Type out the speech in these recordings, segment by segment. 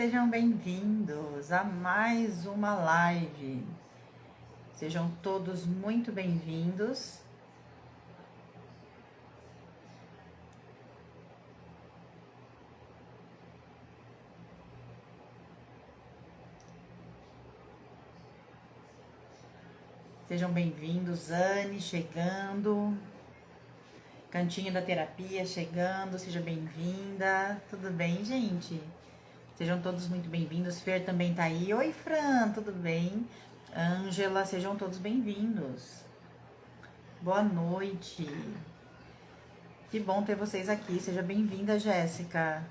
Sejam bem-vindos a mais uma live. Sejam todos muito bem-vindos. Sejam bem-vindos, Anne chegando. Cantinho da Terapia chegando, seja bem-vinda. Tudo bem, gente? Sejam todos muito bem-vindos. Fer também tá aí. Oi, Fran, tudo bem? Ângela, sejam todos bem-vindos. Boa noite. Que bom ter vocês aqui. Seja bem-vinda, Jéssica.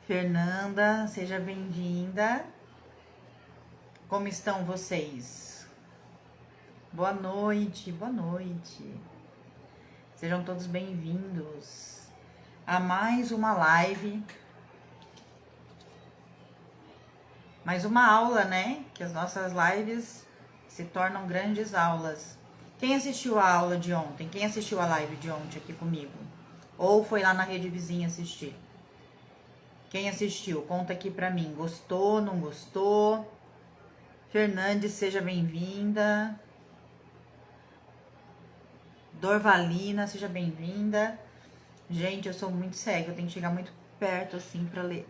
Fernanda, seja bem-vinda. Como estão vocês? Boa noite, boa noite. Sejam todos bem-vindos a mais uma live, mais uma aula, né? Que as nossas lives se tornam grandes aulas. Quem assistiu a aula de ontem? Quem assistiu a live de ontem aqui comigo? Ou foi lá na rede vizinha assistir? Quem assistiu? Conta aqui pra mim. Gostou, não gostou? Fernandes, seja bem-vinda. Dorvalina, seja bem-vinda. Gente, eu sou muito cega, eu tenho que chegar muito perto assim pra ler.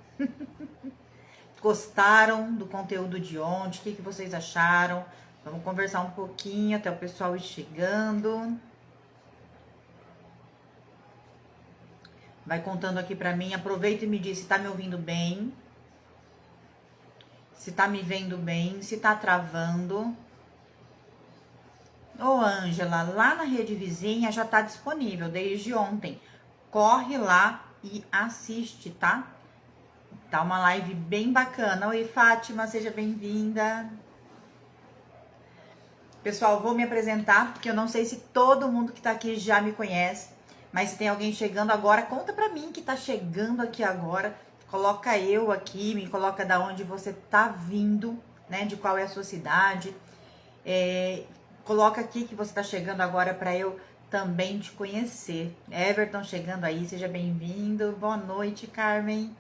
Gostaram do conteúdo de ontem? O que vocês acharam? Vamos conversar um pouquinho até o pessoal ir chegando. Vai contando aqui pra mim. Aproveita e me diz se tá me ouvindo bem. Se tá me vendo bem, se tá travando. Ô, Ângela, lá na rede vizinha já tá disponível desde ontem. Corre lá e assiste, tá? Tá uma live bem bacana. Oi, Fátima, seja bem-vinda. Pessoal, vou me apresentar, porque eu não sei se todo mundo que tá aqui já me conhece. Mas se tem alguém chegando agora, conta pra mim que tá chegando aqui agora. Coloca eu aqui, me coloca da onde você tá vindo, né? De qual é a sua cidade. Coloca aqui que você tá chegando agora pra eu também te conhecer. Everton chegando aí, seja bem-vindo. Boa noite, Carmen.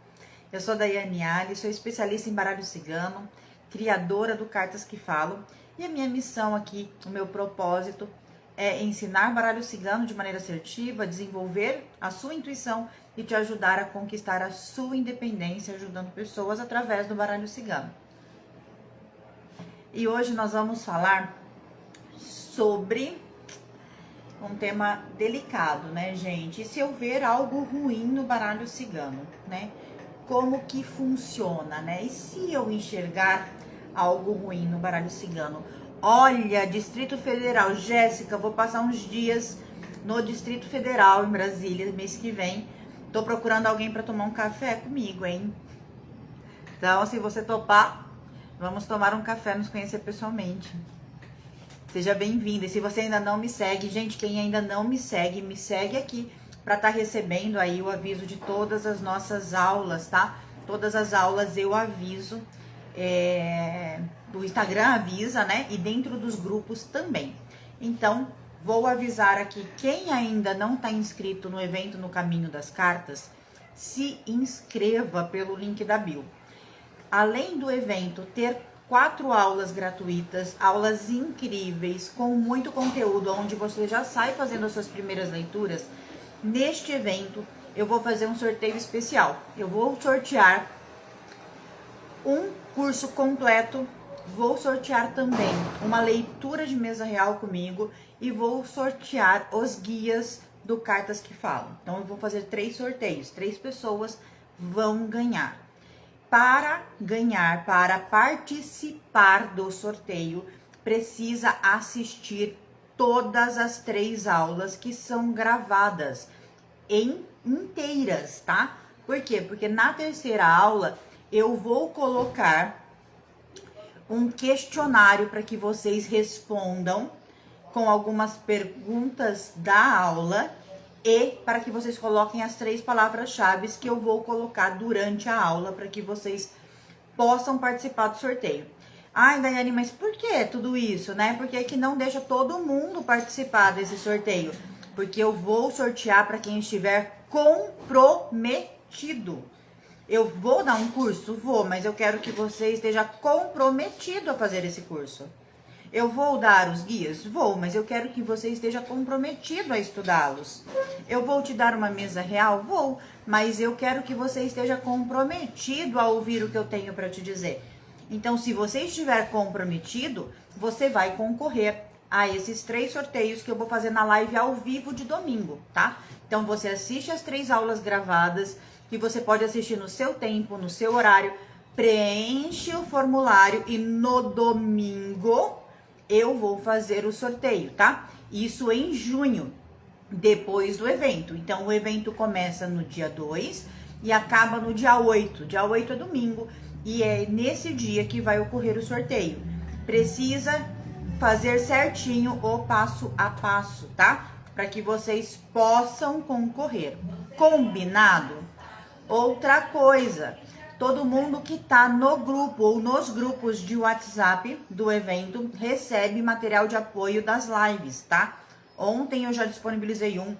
Eu sou Daiane Ali, sou especialista em baralho cigano, criadora do Cartas que Falam. E a minha missão aqui, o meu propósito é ensinar baralho cigano de maneira assertiva, desenvolver a sua intuição e te ajudar a conquistar a sua independência, ajudando pessoas através do baralho cigano. E hoje nós vamos falar sobre um tema delicado, né, gente? E se eu ver algo ruim no baralho cigano, né? Como que funciona, né? E se eu enxergar algo ruim no baralho cigano? Olha, Distrito Federal, Jéssica, vou passar uns dias no Distrito Federal, em Brasília, mês que vem. Tô procurando alguém para tomar um café comigo, hein? Então, se você topar, vamos tomar um café, nos conhecer pessoalmente. Seja bem-vinda. E se você ainda não me segue, gente, quem ainda não me segue aqui para estar recebendo aí o aviso de todas as nossas aulas, tá? Todas as aulas eu aviso, o Instagram avisa, né? E dentro dos grupos também. Então, vou avisar aqui, quem ainda não está inscrito no evento No Caminho das Cartas, se inscreva pelo link da bio. Além do evento ter 4 aulas gratuitas, aulas incríveis, com muito conteúdo, onde você já sai fazendo as suas primeiras leituras. Neste evento, eu vou fazer um sorteio especial. Eu vou sortear um curso completo, vou sortear também uma leitura de mesa real comigo e vou sortear os guias do Cartas que Falam. Então, eu vou fazer 3 sorteios, 3 pessoas vão ganhar. Para ganhar, para participar do sorteio, precisa assistir todas as 3 aulas que são gravadas inteiras, tá? Por quê? Porque na terceira aula eu vou colocar um questionário para que vocês respondam com algumas perguntas da aula e para que vocês coloquem as 3 palavras-chave que eu vou colocar durante a aula para que vocês possam participar do sorteio. Ai, Daiane, mas por que tudo isso, né? Porque é que não deixa todo mundo participar desse sorteio. Porque eu vou sortear para quem estiver comprometido comprometido. Eu vou dar um curso? Vou, mas eu quero que você esteja comprometido a fazer esse curso. Eu vou dar os guias? Vou, mas eu quero que você esteja comprometido a estudá-los. Eu vou te dar uma mesa real? Vou, mas eu quero que você esteja comprometido a ouvir o que eu tenho para te dizer. Então, se você estiver comprometido, você vai concorrer a esses 3 sorteios que eu vou fazer na live ao vivo de domingo, tá? Então, você assiste as 3 aulas gravadas, que você pode assistir no seu tempo, no seu horário, preenche o formulário e no domingo eu vou fazer o sorteio, tá? Isso em junho, depois do evento. Então, o evento começa no dia 2 e acaba no dia 8. Dia 8 é domingo e é nesse dia que vai ocorrer o sorteio. Precisa fazer certinho o passo a passo, tá? Para que vocês possam concorrer. Combinado? Outra coisa, todo mundo que tá no grupo ou nos grupos de WhatsApp do evento recebe material de apoio das lives, tá? Ontem eu já disponibilizei um,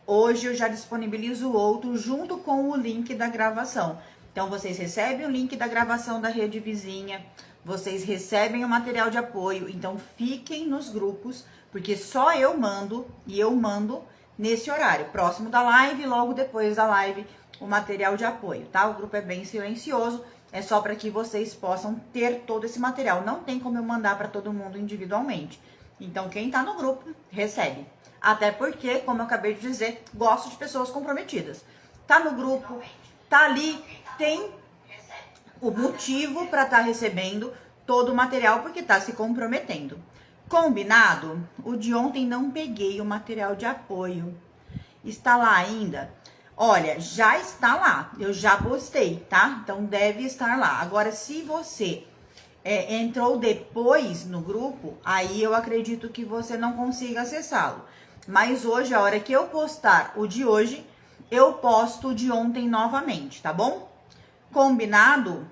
hoje eu já disponibilizo outro junto com o link da gravação. Então vocês recebem o link da gravação da rede vizinha, vocês recebem o material de apoio, então fiquem nos grupos, porque só eu mando e eu mando nesse horário, próximo da live, logo depois da live, o material de apoio, tá? O grupo é bem silencioso, é só para que vocês possam ter todo esse material. Não tem como eu mandar para todo mundo individualmente. Então, quem tá no grupo, recebe. Até porque, como eu acabei de dizer, gosto de pessoas comprometidas. Tá no grupo, tá ali, tem o motivo para estar recebendo todo o material, porque tá se comprometendo. Combinado? O de ontem não peguei o material de apoio. Está lá ainda? Olha, já está lá, eu já postei, tá? Então deve estar lá. Agora, se você entrou depois no grupo, aí eu acredito que você não consiga acessá-lo. Mas hoje, a hora que eu postar o de hoje, eu posto o de ontem novamente, tá bom? Combinado?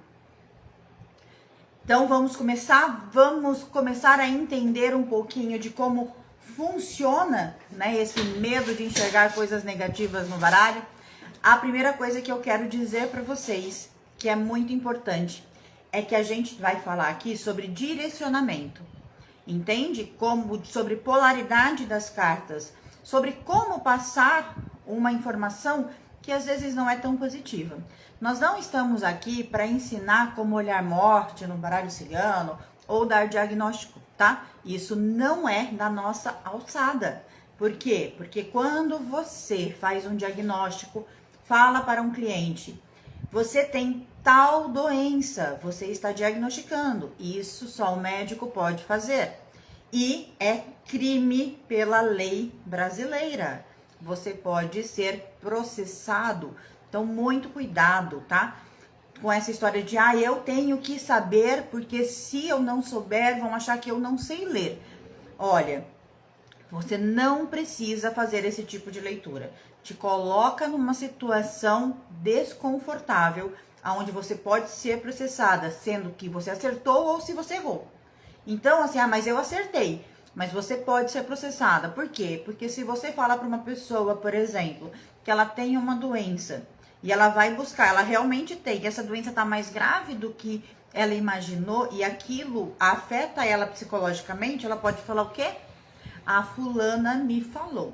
Então vamos começar a entender um pouquinho de como funciona, né, esse medo de enxergar coisas negativas no baralho. A primeira coisa que eu quero dizer para vocês, que é muito importante, é que a gente vai falar aqui sobre direcionamento. Entende? Sobre polaridade das cartas, sobre como passar uma informação que às vezes não é tão positiva. Nós não estamos aqui para ensinar como olhar morte no baralho cigano ou dar diagnóstico, tá? Isso não é da nossa alçada. Por quê? Porque quando você faz um diagnóstico, fala para um cliente, você tem tal doença, você está diagnosticando, isso só o médico pode fazer. E é crime pela lei brasileira. Você pode ser processado. Então, muito cuidado, tá? Com essa história de, eu tenho que saber, porque se eu não souber, vão achar que eu não sei ler. Olha, você não precisa fazer esse tipo de leitura. Te coloca numa situação desconfortável, onde você pode ser processada, sendo que você acertou ou se você errou. Então, assim, mas eu acertei. Mas você pode ser processada. Por quê? Porque se você fala para uma pessoa, por exemplo, que ela tem uma doença e ela vai buscar, ela realmente tem, que essa doença está mais grave do que ela imaginou e aquilo afeta ela psicologicamente, ela pode falar o quê? A fulana me falou.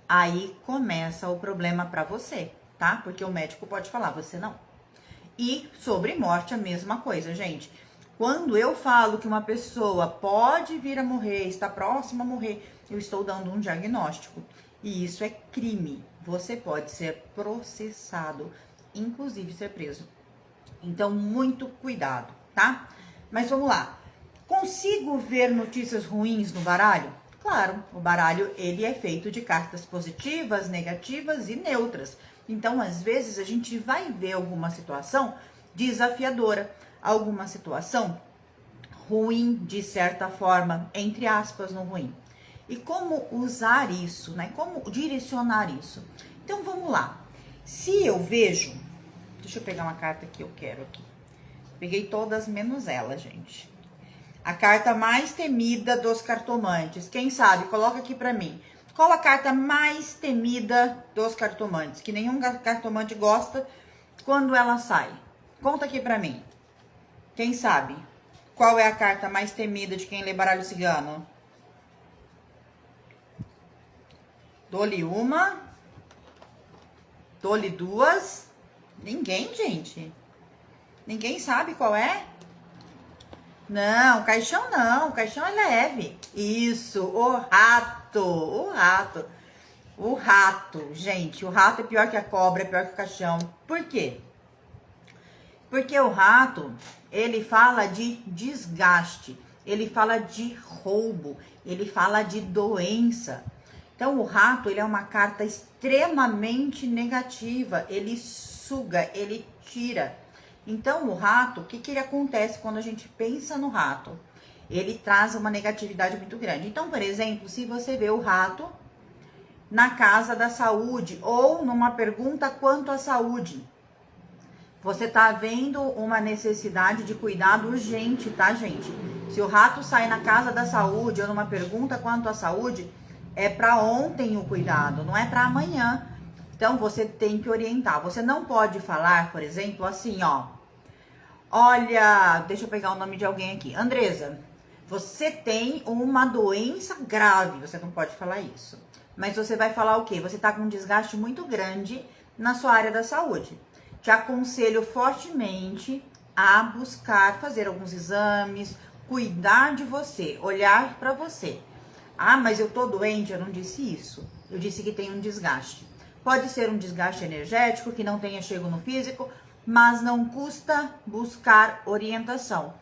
Aí começa o problema para você, tá? Porque o médico pode falar, você não. E sobre morte, a mesma coisa, gente. Quando eu falo que uma pessoa pode vir a morrer, está próxima a morrer, eu estou dando um diagnóstico. E isso é crime. Você pode ser processado, inclusive ser preso. Então, muito cuidado, tá? Mas vamos lá. Consigo ver notícias ruins no baralho? Claro, o baralho ele é feito de cartas positivas, negativas e neutras. Então, às vezes, a gente vai ver alguma situação desafiadora, alguma situação ruim, de certa forma, entre aspas, no ruim. E como usar isso, né? Como direcionar isso? Então, vamos lá. Se eu vejo... Deixa eu pegar uma carta que eu quero aqui. Peguei todas menos ela, gente. A carta mais temida dos cartomantes. Quem sabe? Coloca aqui pra mim. Qual a carta mais temida dos cartomantes? Que nenhum cartomante gosta quando ela sai. Conta aqui pra mim. Quem sabe? Qual é a carta mais temida de quem lê baralho cigano? Dou-lhe uma. Dou-lhe duas. Ninguém, gente. Ninguém sabe qual é? Não, caixão não. Caixão é leve. Isso, o rato. O rato. O rato, gente. O rato é pior que a cobra, é pior que o caixão. Por quê? Porque o rato, ele fala de desgaste, ele fala de roubo, ele fala de doença. Então, o rato, ele é uma carta extremamente negativa, ele suga, ele tira. Então, o rato, o que que ele acontece quando a gente pensa no rato? Ele traz uma negatividade muito grande. Então, por exemplo, se você vê o rato na casa da saúde ou numa pergunta quanto à saúde, você tá vendo uma necessidade de cuidado urgente, tá, gente? Se o rato sai na casa da saúde ou numa pergunta quanto à saúde, é para ontem o cuidado, não é para amanhã. Então, você tem que orientar. Você não pode falar, por exemplo, assim, ó. Olha, deixa eu pegar o nome de alguém aqui. Andresa, você tem uma doença grave. Você não pode falar isso. Mas você vai falar o quê? Você tá com um desgaste muito grande na sua área da saúde. Te aconselho fortemente a buscar fazer alguns exames, cuidar de você, olhar para você. Ah, mas eu tô doente, eu não disse isso. Eu disse que tem um desgaste. Pode ser um desgaste energético, que não tenha chego no físico, mas não custa buscar orientação.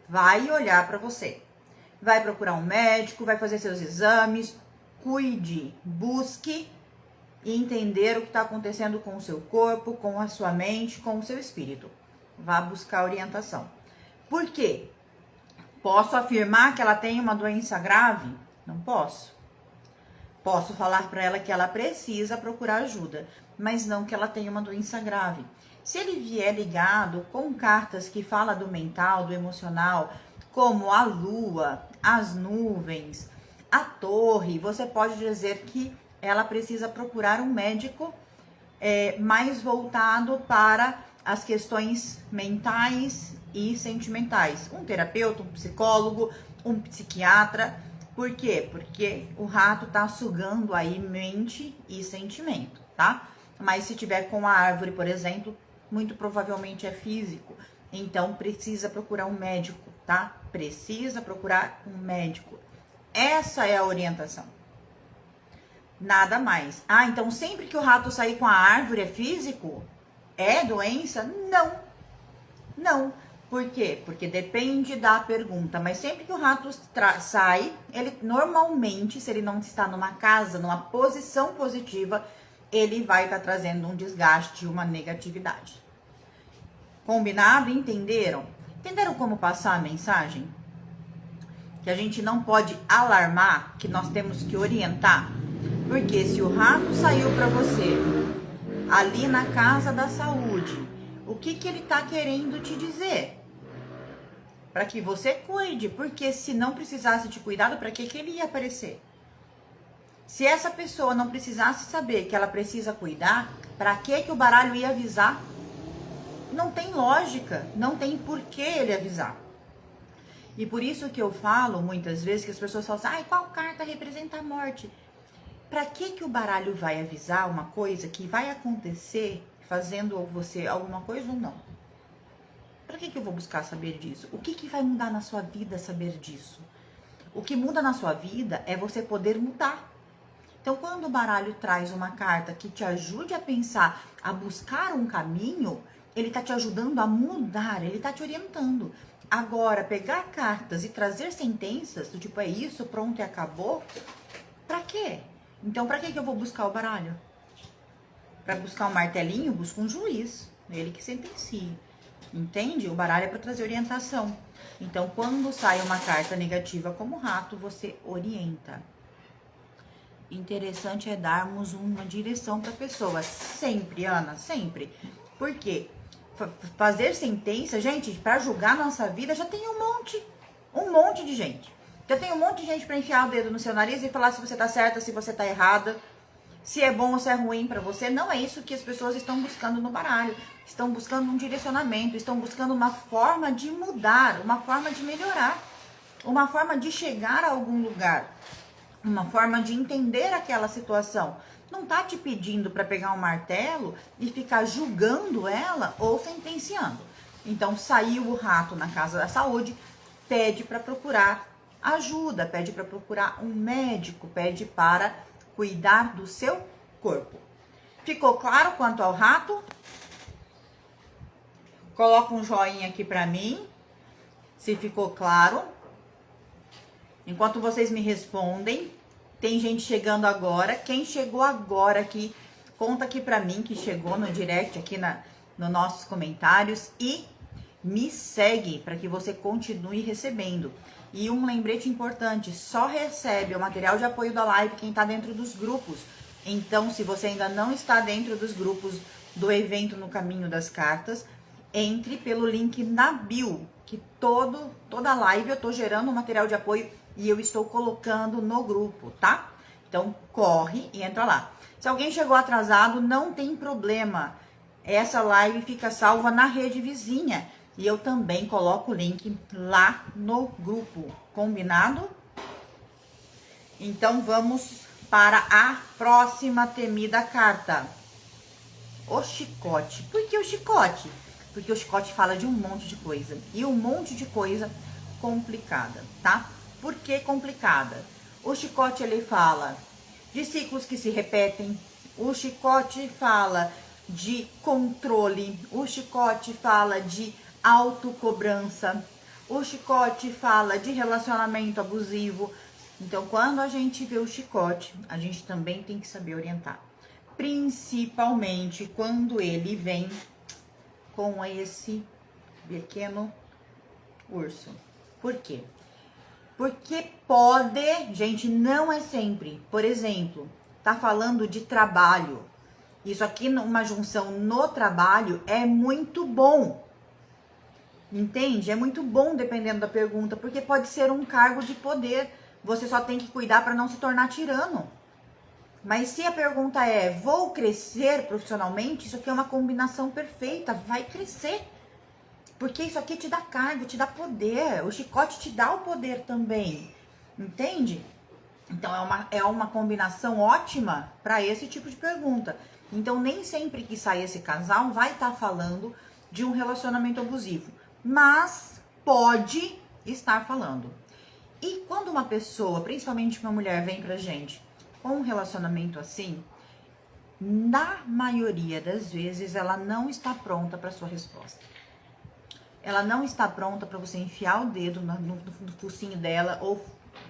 Vai olhar para você. Vai procurar um médico, vai fazer seus exames, cuide, busque e entender o que está acontecendo com o seu corpo, com a sua mente, com o seu espírito. Vá buscar orientação. Por quê? Posso afirmar que ela tem uma doença grave? Não posso. Posso falar para ela que ela precisa procurar ajuda, mas não que ela tenha uma doença grave. Se ele vier ligado com cartas que falam do mental, do emocional, como a lua, as nuvens, a torre, você pode dizer que ela precisa procurar um médico mais voltado para as questões mentais e sentimentais. Um terapeuta, um psicólogo, um psiquiatra. Por quê? Porque o rato tá sugando aí mente e sentimento, tá? Mas se tiver com a árvore, por exemplo, muito provavelmente é físico. Então, precisa procurar um médico, tá? Precisa procurar um médico. Essa é a orientação. Nada mais. Ah, então sempre que o rato sair com a árvore é físico? É doença? Não. Não. Por quê? Porque depende da pergunta. Mas sempre que o rato sai, ele normalmente, se ele não está numa casa, numa posição positiva, ele vai estar trazendo um desgaste, uma negatividade. Combinado? Entenderam? Entenderam como passar a mensagem? Que a gente não pode alarmar, que nós temos que orientar. Porque se o rato saiu para você ali na casa da saúde, o que ele tá querendo te dizer? Para que você cuide, porque se não precisasse de cuidado, para que ele ia aparecer? Se essa pessoa não precisasse saber que ela precisa cuidar, para que o baralho ia avisar? Não tem lógica, não tem porquê ele avisar. E por isso que eu falo muitas vezes que as pessoas falam assim, ai, qual carta representa a morte? Para que o baralho vai avisar uma coisa que vai acontecer fazendo você alguma coisa ou não? Para que eu vou buscar saber disso? O que vai mudar na sua vida saber disso? O que muda na sua vida é você poder mudar. Então, quando o baralho traz uma carta que te ajude a pensar, a buscar um caminho, ele está te ajudando a mudar, ele está te orientando. Agora, pegar cartas e trazer sentenças, do tipo, é isso, pronto e acabou, para quê? Então, para que eu vou buscar o baralho? Para buscar um martelinho, busco um juiz, ele que sentencia. Entende? O baralho é para trazer orientação. Então, quando sai uma carta negativa como rato, você orienta. Interessante é darmos uma direção para a pessoa. Sempre, Ana, sempre. Por quê? Fazer sentença, gente, para julgar nossa vida já tem um monte de gente. Já tem um monte de gente pra enfiar o dedo no seu nariz e falar se você tá certa, se você tá errada, se é bom ou se é ruim pra você. Não é isso que as pessoas estão buscando no baralho. Estão buscando um direcionamento, estão buscando uma forma de mudar, uma forma de melhorar, uma forma de chegar a algum lugar, uma forma de entender aquela situação. Não tá te pedindo para pegar um martelo e ficar julgando ela ou sentenciando. Então, saiu o rato na casa da saúde, pede para procurar ajuda, pede para procurar um médico, pede para cuidar do seu corpo. Ficou claro quanto ao rato? Coloca um joinha aqui para mim, se ficou claro. Enquanto vocês me respondem, tem gente chegando agora. Quem chegou agora aqui, conta aqui pra mim que chegou no direct aqui nos nossos comentários e me segue para que você continue recebendo. E um lembrete importante, só recebe o material de apoio da live quem tá dentro dos grupos. Então, se você ainda não está dentro dos grupos do evento No Caminho das Cartas, entre pelo link na bio, que toda live eu tô gerando um material de apoio e eu estou colocando no grupo, tá? Então, corre e entra lá. Se alguém chegou atrasado, não tem problema. Essa live fica salva na rede vizinha. E eu também coloco o link lá no grupo. Combinado? Então, vamos para a próxima temida carta. O chicote. Por que o chicote? Porque o chicote fala de um monte de coisa. E um monte de coisa complicada, tá? Por que complicada? O chicote, ele fala de ciclos que se repetem. O chicote fala de controle. O chicote fala de autocobrança. O chicote fala de relacionamento abusivo. Então, quando a gente vê o chicote, a gente também tem que saber orientar. Principalmente quando ele vem com esse pequeno urso. Por quê? Porque pode, gente, não é sempre. Por exemplo, tá falando de trabalho. Isso aqui, uma junção no trabalho, é muito bom. Entende? É muito bom dependendo da pergunta, porque pode ser um cargo de poder. Você só tem que cuidar para não se tornar tirano. Mas se a pergunta é, vou crescer profissionalmente? Isso aqui é uma combinação perfeita, vai crescer. Porque isso aqui te dá cargo, te dá poder. O chicote te dá o poder também. Entende? Então é uma combinação ótima para esse tipo de pergunta. Então nem sempre que sai esse casal vai estar falando de um relacionamento abusivo. Mas pode estar falando. E quando uma pessoa, principalmente uma mulher, vem pra gente com um relacionamento assim, na maioria das vezes ela não está pronta para sua resposta. Ela não está pronta para você enfiar o dedo no focinho dela ou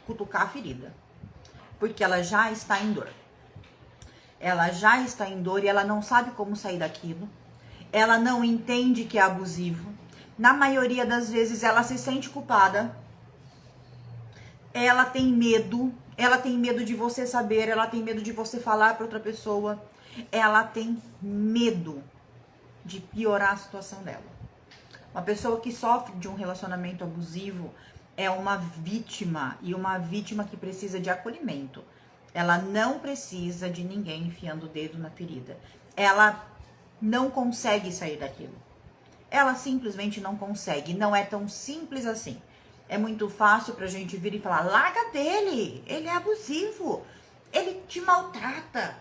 cutucar a ferida. Porque ela já está em dor. Ela já está em dor e ela não sabe como sair daquilo. Ela não entende que é abusivo. Na maioria das vezes ela se sente culpada. Ela tem medo de você saber, ela tem medo de você falar para outra pessoa. Ela tem medo de piorar a situação dela. Uma pessoa que sofre de um relacionamento abusivo é uma vítima, e uma vítima que precisa de acolhimento. Ela não precisa de ninguém enfiando o dedo na ferida. Ela não consegue sair daquilo. Ela simplesmente não consegue. Não é tão simples assim. É muito fácil pra gente vir e falar, larga dele, ele é abusivo, ele te maltrata.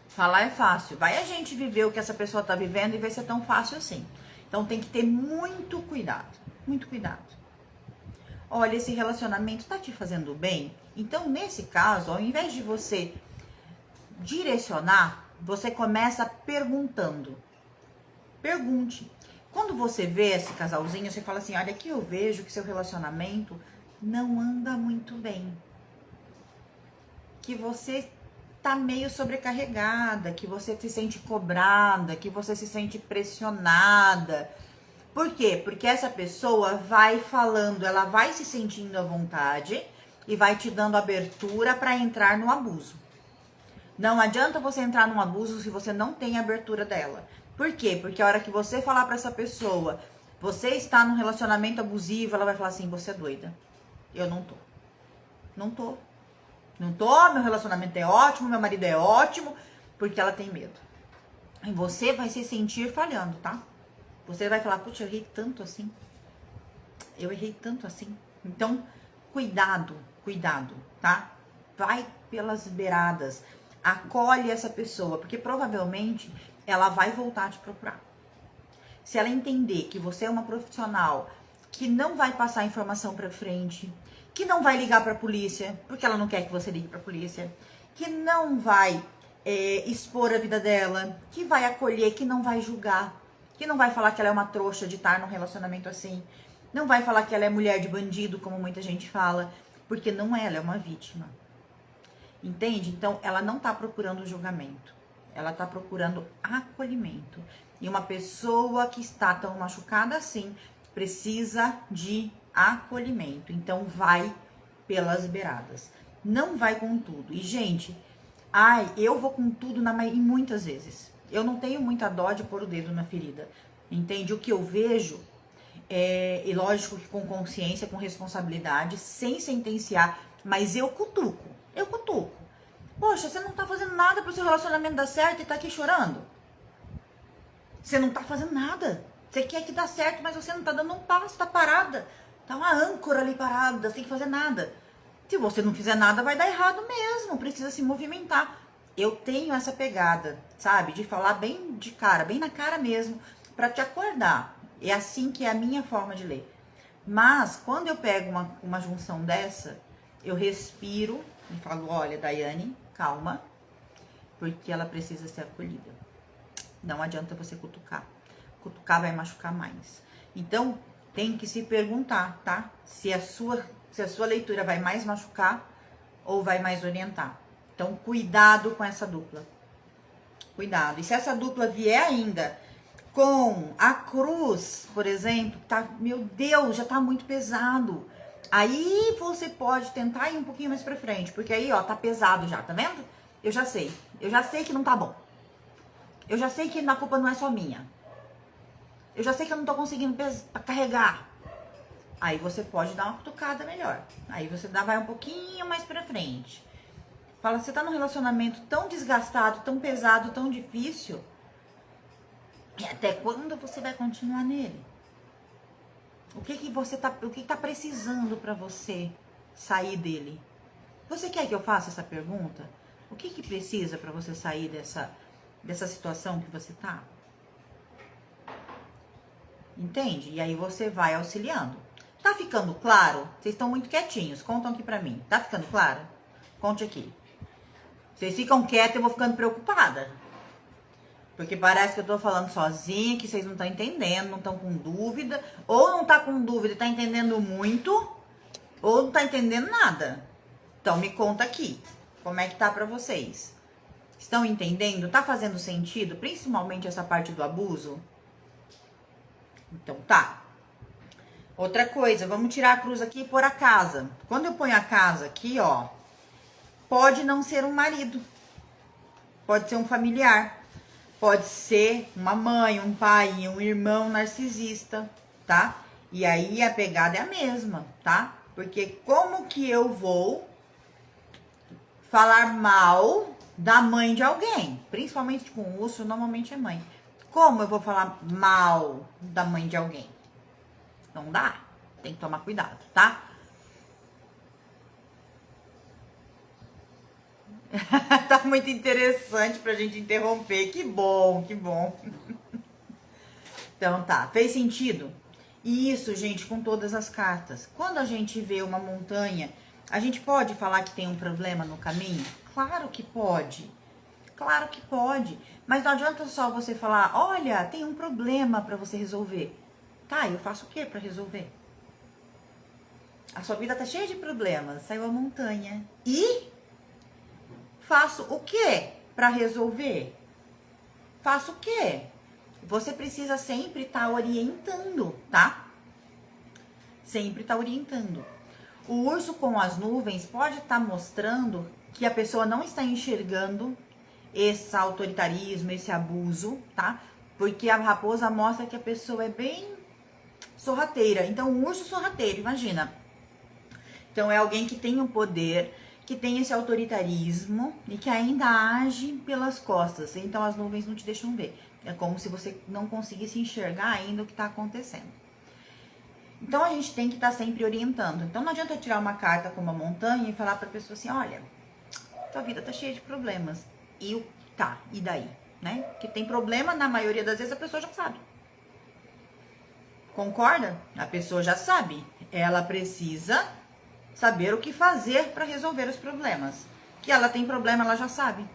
Falar é fácil. Vai a gente viver o que essa pessoa tá vivendo e ver se é tão fácil assim. Então tem que ter muito cuidado, muito cuidado. Olha, esse relacionamento tá te fazendo bem? Então, nesse caso, ao invés de você direcionar, você começa perguntando. Pergunte. Quando você vê esse casalzinho, você fala assim, olha, aqui eu vejo que seu relacionamento não anda muito bem. Que você tá meio sobrecarregada, que você se sente cobrada, que você se sente pressionada. Por quê? Porque essa pessoa vai falando, ela vai se sentindo à vontade e vai te dando abertura para entrar no abuso. Não adianta você entrar num abuso se você não tem abertura dela. Por quê? Porque a hora que você falar para essa pessoa, você está num relacionamento abusivo, ela vai falar assim, você é doida. Eu não tô. Não tô. Não tô, meu relacionamento é ótimo, meu marido é ótimo, porque ela tem medo. E você vai se sentir falhando, tá? Você vai falar, putz, eu errei tanto assim. Eu errei tanto assim. Então, cuidado, cuidado, tá? Vai pelas beiradas. Acolhe essa pessoa, porque provavelmente ela vai voltar a te procurar. Se ela entender que você é uma profissional que não vai passar informação pra frente, que não vai ligar pra polícia, porque ela não quer que você ligue pra polícia, que não vai expor a vida dela, que vai acolher, que não vai julgar, que não vai falar que ela é uma trouxa de estar num relacionamento assim, não vai falar que ela é mulher de bandido, como muita gente fala, porque não é, ela é uma vítima. Entende? Então, ela não tá procurando julgamento, ela tá procurando acolhimento. E uma pessoa que está tão machucada assim, precisa de acolhimento. Então, vai pelas beiradas. Não vai com tudo. E, gente, eu vou com tudo e muitas vezes. Eu não tenho muita dó de pôr o dedo na ferida. Entende? O que eu vejo, e lógico que com consciência, com responsabilidade, sem sentenciar, mas eu cutuco. Eu cutuco. Poxa, você não tá fazendo nada pro seu relacionamento dar certo e tá aqui chorando. Você não tá fazendo nada. Você quer que dá certo, mas você não tá dando um passo, tá parada. Tá uma âncora ali parada, sem fazer nada. Se você não fizer nada, vai dar errado mesmo. Precisa se movimentar. Eu tenho essa pegada, sabe? De falar bem de cara, bem na cara mesmo, pra te acordar. É assim que é a minha forma de ler. Mas, quando eu pego uma junção dessa, eu respiro e falo, olha, Daiane, calma, porque ela precisa ser acolhida. Não adianta você cutucar. Cutucar vai machucar mais. Então, tem que se perguntar, tá? Se a sua leitura vai mais machucar ou vai mais orientar. Então, cuidado com essa dupla. Cuidado. E se essa dupla vier ainda com a cruz, por exemplo, tá, meu Deus, já tá muito pesado. Aí você pode tentar ir um pouquinho mais pra frente, porque aí, ó, tá pesado já, tá vendo? Eu já sei que não tá bom. Eu já sei que a culpa não é só minha. Eu já sei que eu não tô conseguindo carregar. Aí você pode dar uma cutucada melhor. Aí você vai um pouquinho mais pra frente. Fala, você tá num relacionamento tão desgastado, tão pesado, tão difícil. E até quando você vai continuar nele? O que tá precisando pra você sair dele? Você quer que eu faça essa pergunta? O que precisa pra você sair dessa situação que você tá? Entende? E aí você vai auxiliando. Tá ficando claro? Vocês estão muito quietinhos. Contam aqui pra mim. Tá ficando claro? Conte aqui. Vocês ficam quietos e eu vou ficando preocupada. Porque parece que eu tô falando sozinha, que vocês não estão entendendo, não estão com dúvida. Ou não tá com dúvida e tá entendendo muito, ou não tá entendendo nada. Então me conta aqui. Como é que tá pra vocês? Estão entendendo? Tá fazendo sentido? Principalmente essa parte do abuso? Então tá. Outra coisa, vamos tirar a cruz aqui e pôr a casa. Quando eu ponho a casa aqui, ó, pode não ser um marido. Pode ser um familiar. Pode ser uma mãe, um pai, um irmão narcisista, tá? E aí a pegada é a mesma, tá? Porque como que eu vou falar mal da mãe de alguém? Principalmente com o urso, normalmente é mãe. Como eu vou falar mal da mãe de alguém? Não dá. Tem que tomar cuidado, tá? Tá muito interessante pra gente interromper. Que bom, que bom. Então tá, fez sentido? E isso, gente, com todas as cartas. Quando a gente vê uma montanha, a gente pode falar que tem um problema no caminho? Claro que pode. Claro que pode. Mas não adianta só você falar, olha, tem um problema pra você resolver. Tá, eu faço o que pra resolver? A sua vida tá cheia de problemas. Saiu a montanha. E faço o que para resolver? Faço o que? Você precisa sempre estar orientando, tá? Sempre estar orientando. O urso com as nuvens pode estar mostrando que a pessoa não está enxergando esse autoritarismo, esse abuso, tá? Porque a raposa mostra que a pessoa é bem sorrateira. Então, um urso sorrateiro, imagina. Então é alguém que tem o poder, que tem esse autoritarismo e que ainda age pelas costas. Então as nuvens não te deixam ver. É como se você não conseguisse enxergar ainda o que está acontecendo. Então a gente tem que estar sempre orientando. Então não adianta eu tirar uma carta como a montanha e falar para a pessoa assim, olha, tua vida tá cheia de problemas. E daí? Né? Que tem problema, na maioria das vezes a pessoa já sabe. Concorda? A pessoa já sabe. Ela precisa saber o que fazer para resolver os problemas. Que ela tem problema, ela já sabe.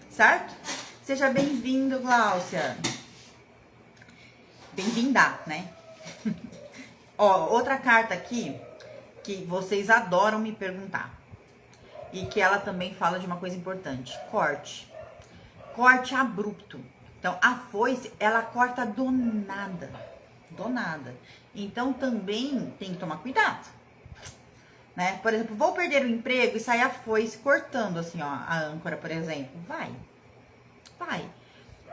Certo? Seja bem-vindo, Gláucia. Bem-vinda, né? Ó, outra carta aqui que vocês adoram me perguntar. E que ela também fala de uma coisa importante. Corte. Corte abrupto. Então, a foice, ela corta do nada. Do nada. Então, também tem que tomar cuidado. Né? Por exemplo, vou perder o emprego e sair a foice cortando, assim, ó, a âncora, por exemplo. Vai.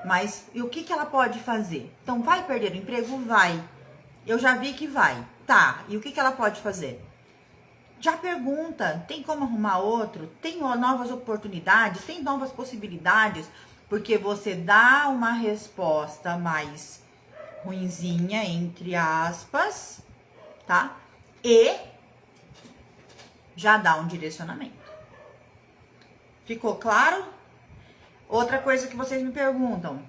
Mas, e o que ela pode fazer? Então, vai perder o emprego? Vai. Eu já vi que vai. Tá. E o que ela pode fazer? Já pergunta, tem como arrumar outro? Tem novas oportunidades? Tem novas possibilidades? Porque você dá uma resposta mais ruinzinha, entre aspas, tá? E já dá um direcionamento. Ficou claro? Outra coisa que vocês me perguntam.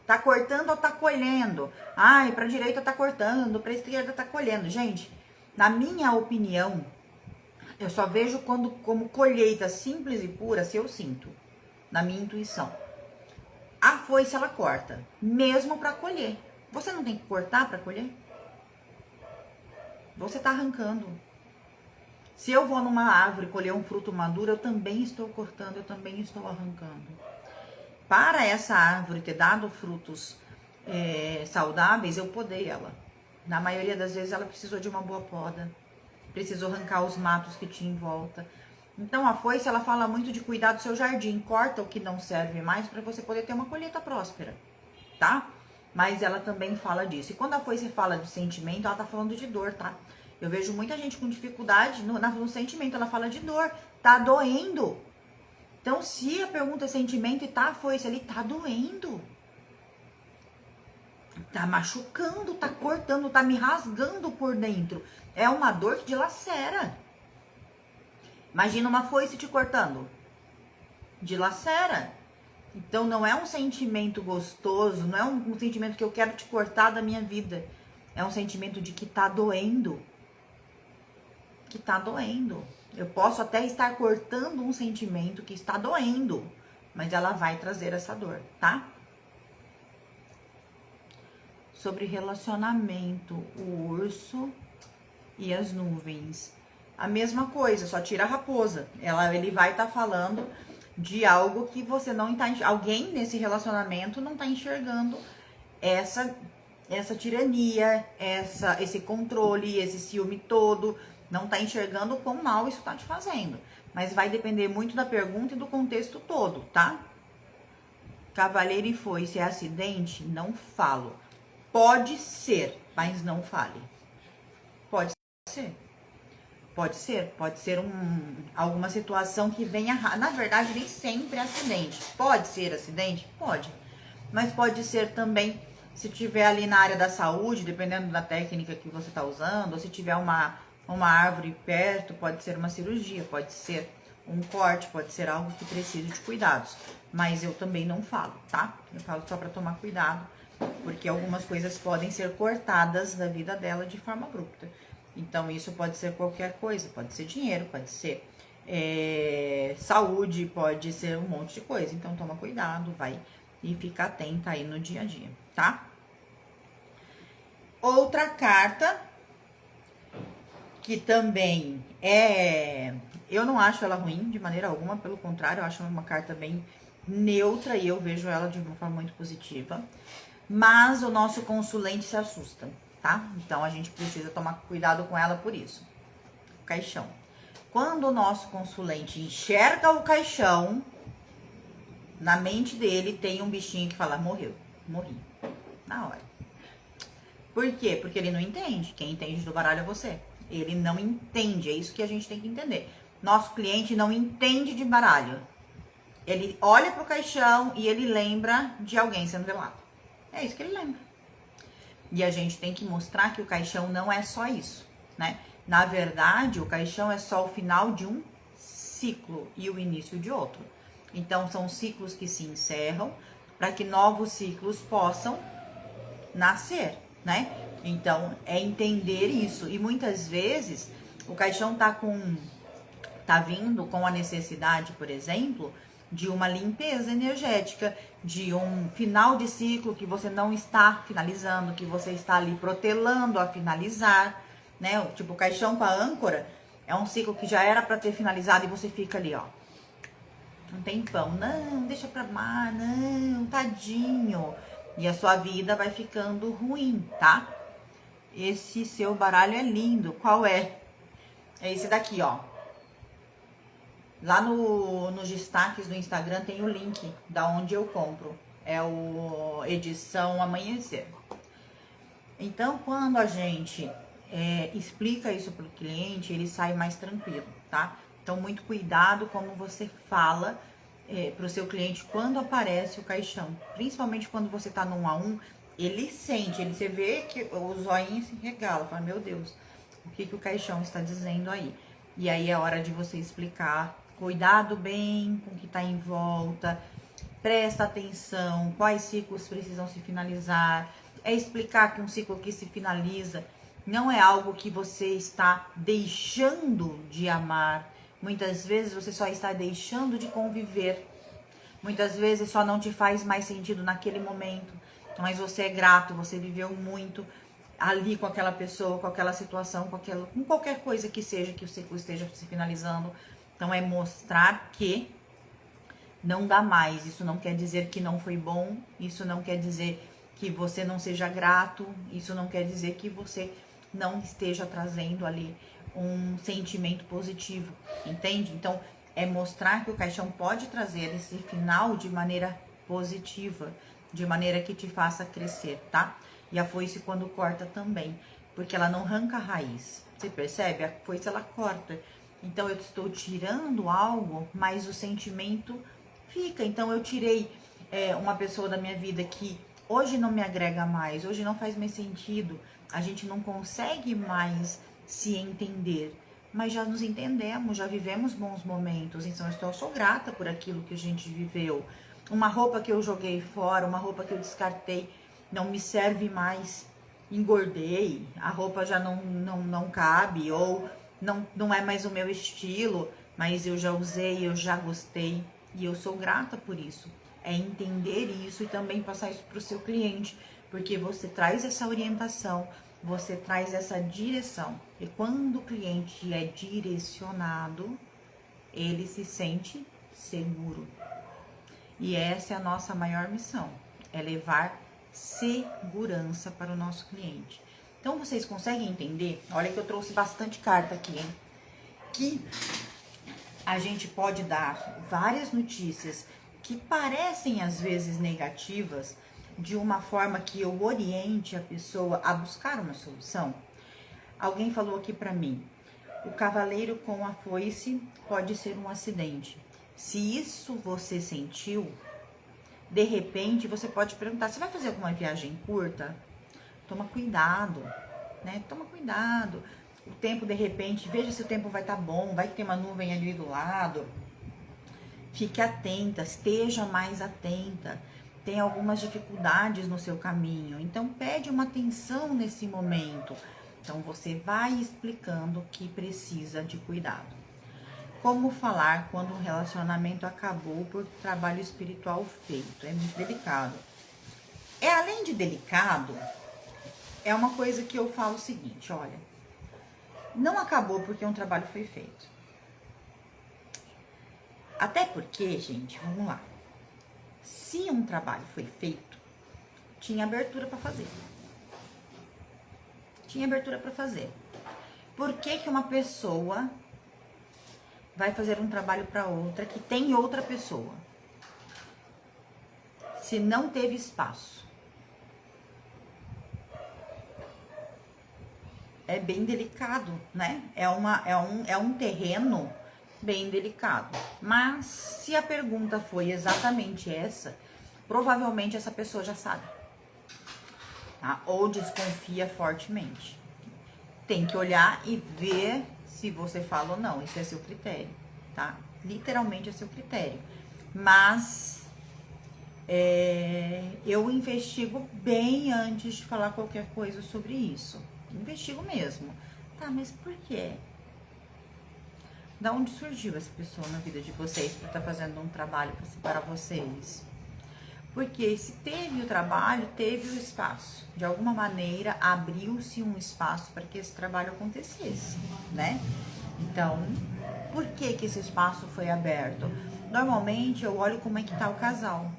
Tá cortando ou tá colhendo? Ai, pra direita tá cortando, pra esquerda tá colhendo. Gente, na minha opinião, eu só vejo como colheita simples e pura se eu sinto, na minha intuição. A foice ela corta, mesmo para colher. Você não tem que cortar para colher? Você tá arrancando. Se eu vou numa árvore colher um fruto maduro, eu também estou cortando, eu também estou arrancando. Para essa árvore ter dado frutos saudáveis, eu podei ela. Na maioria das vezes ela precisou de uma boa poda. Precisou arrancar os matos que tinha em volta. Então a foice, ela fala muito de cuidar do seu jardim. Corta o que não serve mais para você poder ter uma colheita próspera, tá? Mas ela também fala disso. E quando a foice fala de sentimento, ela tá falando de dor, tá? Eu vejo muita gente com dificuldade no sentimento. Ela fala de dor. Tá doendo. Então se a pergunta é sentimento e tá a foice ali, tá doendo. Tá machucando, tá cortando, tá me rasgando por dentro. É uma dor que dilacera. Imagina uma foice te cortando. Dilacera. Então não é um sentimento gostoso, não é um sentimento que eu quero te cortar da minha vida. É um sentimento de que tá doendo. Que tá doendo. Eu posso até estar cortando um sentimento que está doendo, mas ela vai trazer essa dor, tá? Sobre relacionamento, o urso e as nuvens. A mesma coisa, só tira a raposa. Ele vai estar falando de algo que você não está... Alguém nesse relacionamento não está enxergando essa tirania, esse controle, esse ciúme todo. Não está enxergando o quão mal isso está te fazendo. Mas vai depender muito da pergunta e do contexto todo, tá? Cavaleiro e foice é acidente? Não falo. Pode ser, mas não fale. Pode ser. Pode ser alguma situação que venha... Na verdade, nem sempre é acidente. Pode ser acidente? Pode. Mas pode ser também, se tiver ali na área da saúde, dependendo da técnica que você está usando, ou se tiver uma árvore perto, pode ser uma cirurgia, pode ser um corte, pode ser algo que precise de cuidados. Mas eu também não falo, tá? Eu falo só para tomar cuidado, porque algumas coisas podem ser cortadas da vida dela de forma abrupta. Então, isso pode ser qualquer coisa, pode ser dinheiro, pode ser saúde, pode ser um monte de coisa. Então, toma cuidado, vai e fica atenta aí no dia a dia, tá? Outra carta, que também eu não acho ela ruim de maneira alguma, pelo contrário, eu acho uma carta bem neutra e eu vejo ela de uma forma muito positiva. Mas o nosso consulente se assusta, tá? Então a gente precisa tomar cuidado com ela por isso. Caixão. Quando o nosso consulente enxerga o caixão, na mente dele tem um bichinho que fala, morri, na hora. Por quê? Porque ele não entende. Quem entende do baralho é você. Ele não entende, é isso que a gente tem que entender. Nosso cliente não entende de baralho. Ele olha pro caixão e ele lembra de alguém sendo velado. É isso que ele lembra. E a gente tem que mostrar que o caixão não é só isso, né? Na verdade, o caixão é só o final de um ciclo e o início de outro. Então, são ciclos que se encerram para que novos ciclos possam nascer, né? Então, é entender isso. E muitas vezes, o caixão tá vindo com a necessidade, por exemplo, de uma limpeza energética, de um final de ciclo que você não está finalizando, que você está ali protelando a finalizar, né? Tipo, o caixão com a âncora é um ciclo que já era para ter finalizado e você fica ali, ó, um tempão. Não, deixa pra lá, não, tadinho. E a sua vida vai ficando ruim, tá? Esse seu baralho é lindo. Qual é? É esse daqui, ó. Lá nos destaques do Instagram tem o link da onde eu compro. É o edição Amanhecer. Então, quando a gente explica isso para o cliente, ele sai mais tranquilo, tá? Então, muito cuidado como você fala para o seu cliente quando aparece o caixão. Principalmente quando você tá num 1 a 1, ele sente, você vê que o zoinho se regala, fala, meu Deus, o que o caixão está dizendo aí? E aí é hora de você explicar, cuidado bem com o que está em volta, presta atenção, quais ciclos precisam se finalizar, é explicar que um ciclo que se finaliza não é algo que você está deixando de amar, muitas vezes você só está deixando de conviver, muitas vezes só não te faz mais sentido naquele momento, mas você é grato, você viveu muito ali com aquela pessoa, com aquela situação, com qualquer coisa que seja que o ciclo esteja se finalizando. Então é mostrar que não dá mais. Isso não quer dizer que não foi bom, isso não quer dizer que você não seja grato, isso não quer dizer que você não esteja trazendo ali um sentimento positivo, entende? Então é mostrar que o caixão pode trazer esse final de maneira positiva, de maneira que te faça crescer, tá? E a foice quando corta também, porque ela não arranca a raiz. Você percebe? A foice ela corta. Então eu estou tirando algo, mas o sentimento fica. Então eu tirei uma pessoa da minha vida que hoje não me agrega mais, hoje não faz mais sentido. A gente não consegue mais se entender, mas já nos entendemos, já vivemos bons momentos. Então eu sou grata por aquilo que a gente viveu. Uma roupa que eu joguei fora, uma roupa que eu descartei, não me serve mais, engordei, a roupa já não cabe, ou não é mais o meu estilo, mas eu já usei, eu já gostei, e eu sou grata por isso. É entender isso e também passar isso para o seu cliente, porque você traz essa orientação, você traz essa direção, e quando o cliente é direcionado, ele se sente seguro. E essa é a nossa maior missão, é levar segurança para o nosso cliente. Então, vocês conseguem entender? Olha que eu trouxe bastante carta aqui, hein? Que a gente pode dar várias notícias que parecem, às vezes, negativas, de uma forma que eu oriente a pessoa a buscar uma solução. Alguém falou aqui para mim, o cavaleiro com a foice pode ser um acidente. Se isso você sentiu, de repente você pode perguntar, você vai fazer alguma viagem curta? Toma cuidado, né? Toma cuidado. O tempo, de repente, veja se o tempo vai estar bom, vai que tem uma nuvem ali do lado. Fique atenta, esteja mais atenta. Tem algumas dificuldades no seu caminho, então pede uma atenção nesse momento. Então você vai explicando que precisa de cuidado. Como falar quando um relacionamento acabou por trabalho espiritual feito? É muito delicado. Além de delicado, é uma coisa que eu falo o seguinte, olha, não acabou porque um trabalho foi feito. Até porque, gente, vamos lá. Se um trabalho foi feito, tinha abertura para fazer. Tinha abertura para fazer. Por que uma pessoa vai fazer um trabalho para outra que tem outra pessoa? Se não teve espaço. é bem delicado, né? É um terreno bem delicado. Mas se a pergunta foi exatamente essa, provavelmente essa pessoa já sabe, tá? Ou desconfia fortemente. Tem que olhar e ver se você fala ou não. Isso é seu critério, tá? Literalmente é seu critério. Mas eu investigo bem antes de falar qualquer coisa sobre isso. Investigo mesmo. Tá, mas por quê? Da onde surgiu essa pessoa na vida de vocês para estar fazendo um trabalho para separar vocês? Porque se teve o trabalho, teve o espaço. De alguma maneira, abriu-se um espaço para que esse trabalho acontecesse, né? Então, por que que esse espaço foi aberto? Normalmente, eu olho como é que tá o casal,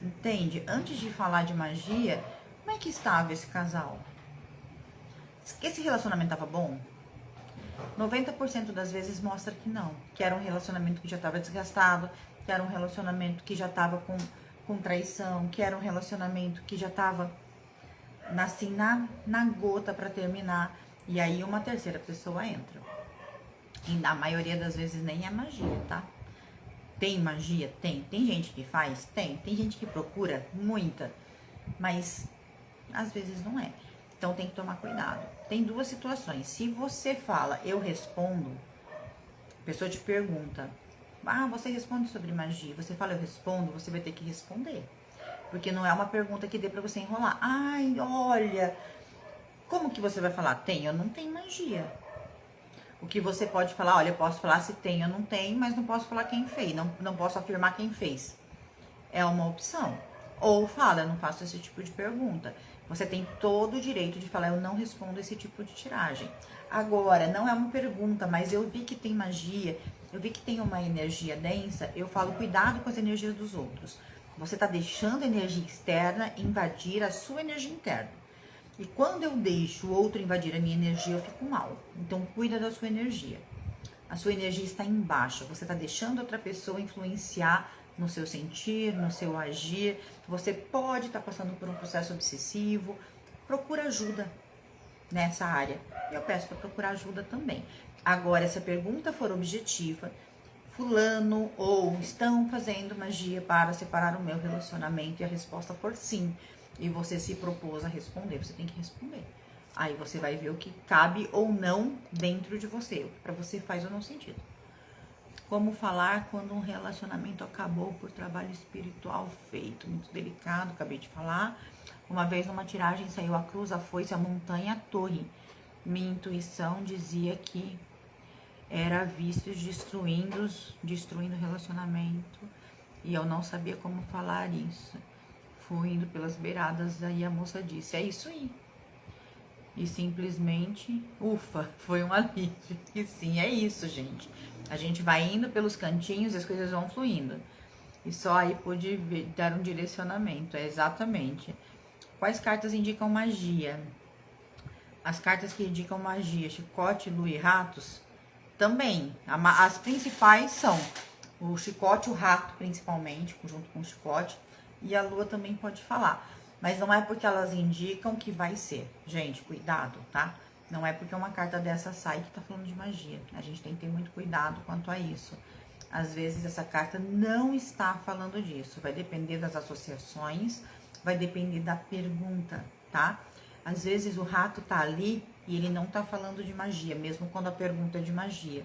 entende? Antes de falar de magia, como é que estava esse casal? Esse relacionamento estava bom? 90% das vezes mostra que não. Que era um relacionamento que já estava desgastado, que era um relacionamento que já estava com traição, que era um relacionamento que já estava assim na gota para terminar. E aí uma terceira pessoa entra. E na maioria das vezes nem é magia, tá? Tem magia? Tem. Tem gente que faz? Tem. Tem gente que procura? Muita. Mas às vezes não é. Então tem que tomar cuidado. Tem duas situações. Se você fala, eu respondo, a pessoa te pergunta, você responde sobre magia. Você fala, eu respondo, você vai ter que responder. Porque não é uma pergunta que dê pra você enrolar. Ai, olha, como que você vai falar? Tem ou não tem magia? O que você pode falar, olha, eu posso falar se tem ou não tem, mas não posso falar quem fez, não posso afirmar quem fez. É uma opção. Ou fala, eu não faço esse tipo de pergunta. Você tem todo o direito de falar, eu não respondo esse tipo de tiragem. Agora, não é uma pergunta, mas eu vi que tem magia, eu vi que tem uma energia densa, eu falo, cuidado com as energias dos outros. Você está deixando a energia externa invadir a sua energia interna. E quando eu deixo o outro invadir a minha energia, eu fico mal. Então, cuida da sua energia. A sua energia está em baixa. Você está deixando outra pessoa influenciar no seu sentir, no seu agir. Você pode estar passando por um processo obsessivo. Procura ajuda nessa área. Eu peço para procurar ajuda também. Agora, se a pergunta for objetiva, fulano ou estão fazendo magia para separar o meu relacionamento, e a resposta for sim, e você se propôs a responder, você tem que responder. Aí você vai ver o que cabe ou não dentro de você, o que para você faz ou não sentido. Como falar quando um relacionamento acabou por trabalho espiritual feito? Muito delicado, acabei de falar. Uma vez numa tiragem saiu a cruz, a foice, a montanha, a torre. Minha intuição dizia que era vícios destruindo o relacionamento. E eu não sabia como falar isso. Fui indo pelas beiradas, aí a moça disse, é isso aí. E simplesmente, ufa, foi um alívio. E sim, é isso, gente. A gente vai indo pelos cantinhos e as coisas vão fluindo. E só aí pude dar um direcionamento, exatamente. Quais cartas indicam magia? As cartas que indicam magia, chicote, lua e ratos, também. As principais são o chicote, o rato principalmente, junto com o chicote. E a lua também pode falar. Mas não é porque elas indicam que vai ser. Gente, cuidado, tá? Não é porque uma carta dessa sai que tá falando de magia. A gente tem que ter muito cuidado quanto a isso. Às vezes essa carta não está falando disso. Vai depender das associações, vai depender da pergunta, tá? Às vezes o rato tá ali e ele não tá falando de magia, mesmo quando a pergunta é de magia.